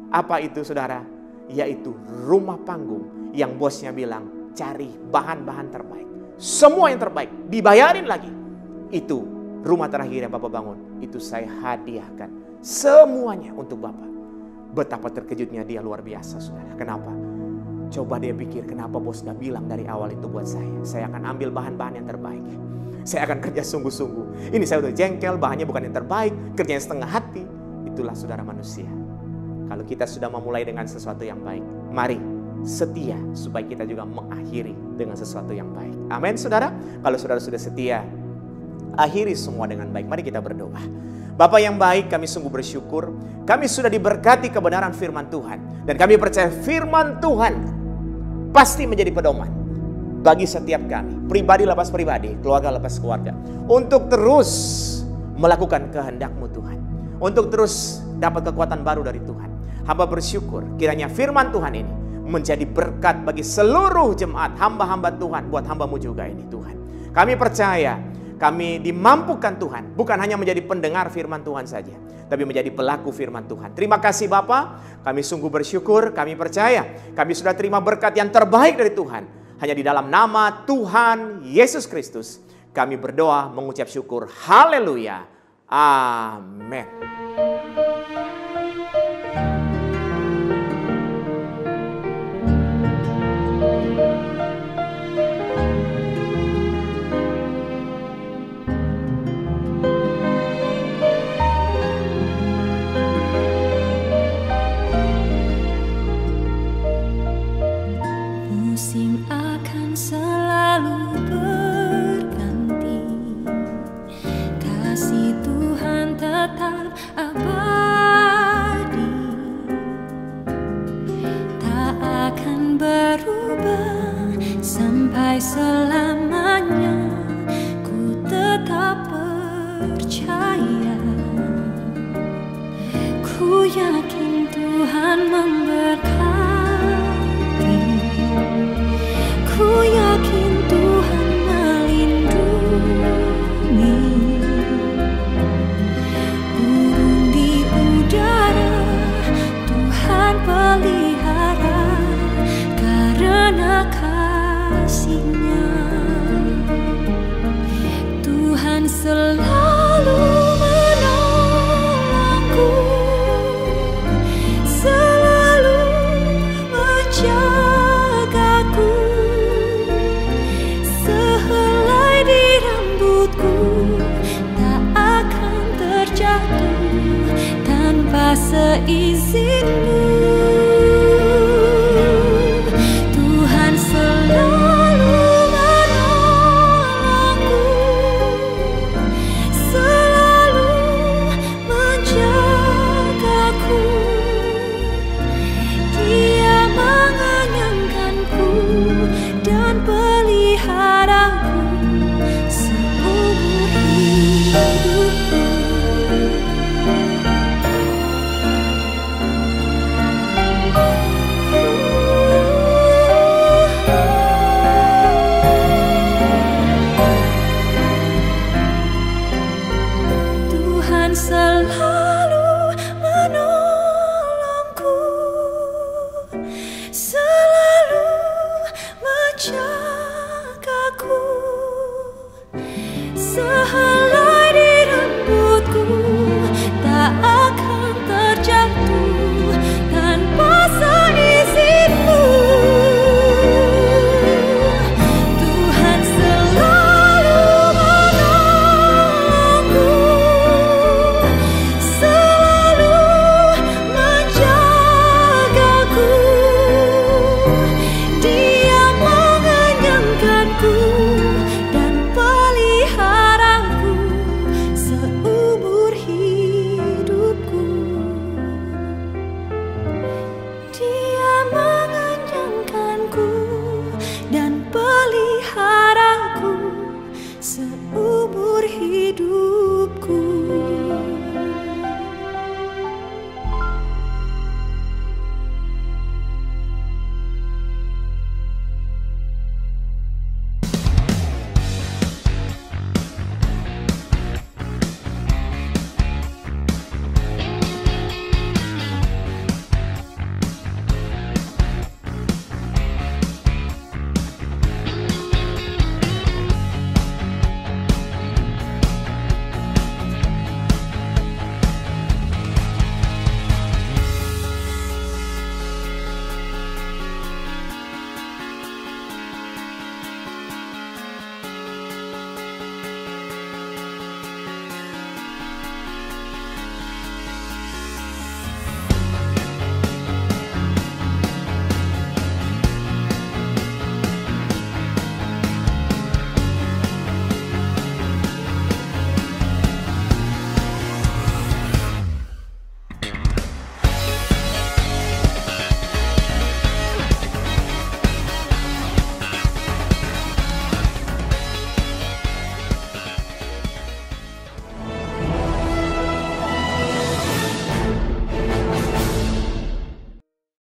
Apa itu saudara? Yaitu rumah panggung yang bosnya bilang, cari bahan-bahan terbaik. Semua yang terbaik, dibayarin lagi. Itu rumah terakhir yang Bapak bangun, itu saya hadiahkan. Semuanya untuk Bapak. Betapa terkejutnya dia luar biasa saudara. Kenapa? Coba dia pikir, kenapa bos gak bilang dari awal itu buat saya. Saya akan ambil bahan-bahan yang terbaik. Saya akan kerja sungguh-sungguh. Ini saya udah jengkel, bahannya bukan yang terbaik, kerjanya setengah hati. Itulah saudara manusia. Kalau kita sudah memulai dengan sesuatu yang baik, mari setia supaya kita juga mengakhiri dengan sesuatu yang baik. Amin saudara. Kalau saudara sudah setia, akhiri semua dengan baik. Mari kita berdoa. Bapa yang baik, kami sungguh bersyukur. Kami sudah diberkati kebenaran firman Tuhan. Dan kami percaya firman Tuhan pasti menjadi pedoman bagi setiap kami. Pribadi lepas pribadi, keluarga lepas keluarga. Untuk terus melakukan kehendak-Mu Tuhan. Untuk terus dapat kekuatan baru dari Tuhan. Hamba bersyukur kiranya firman Tuhan ini menjadi berkat bagi seluruh jemaat hamba-hamba Tuhan. Buat hamba-Mu juga ini Tuhan. Kami percaya kami dimampukan Tuhan. Bukan hanya menjadi pendengar firman Tuhan saja, tapi menjadi pelaku firman Tuhan. Terima kasih Bapa. Kami sungguh bersyukur. Kami percaya kami sudah terima berkat yang terbaik dari Tuhan. Hanya di dalam nama Tuhan Yesus Kristus kami berdoa mengucap syukur. Haleluya. Amin. Musim akan selalu berganti, kasih Tuhan tetap abadi, tak akan berubah sampai selamanya. Ku tetap percaya, ku yakin Tuhan memberkati. Ku yakin Tuhan melindungi, burung di udara Tuhan pelihara karena kasih-Nya. Tuhan selalu menolongku, selalu menjagaku. Sehelai di rambutku tak akan terjatuh tanpa seizin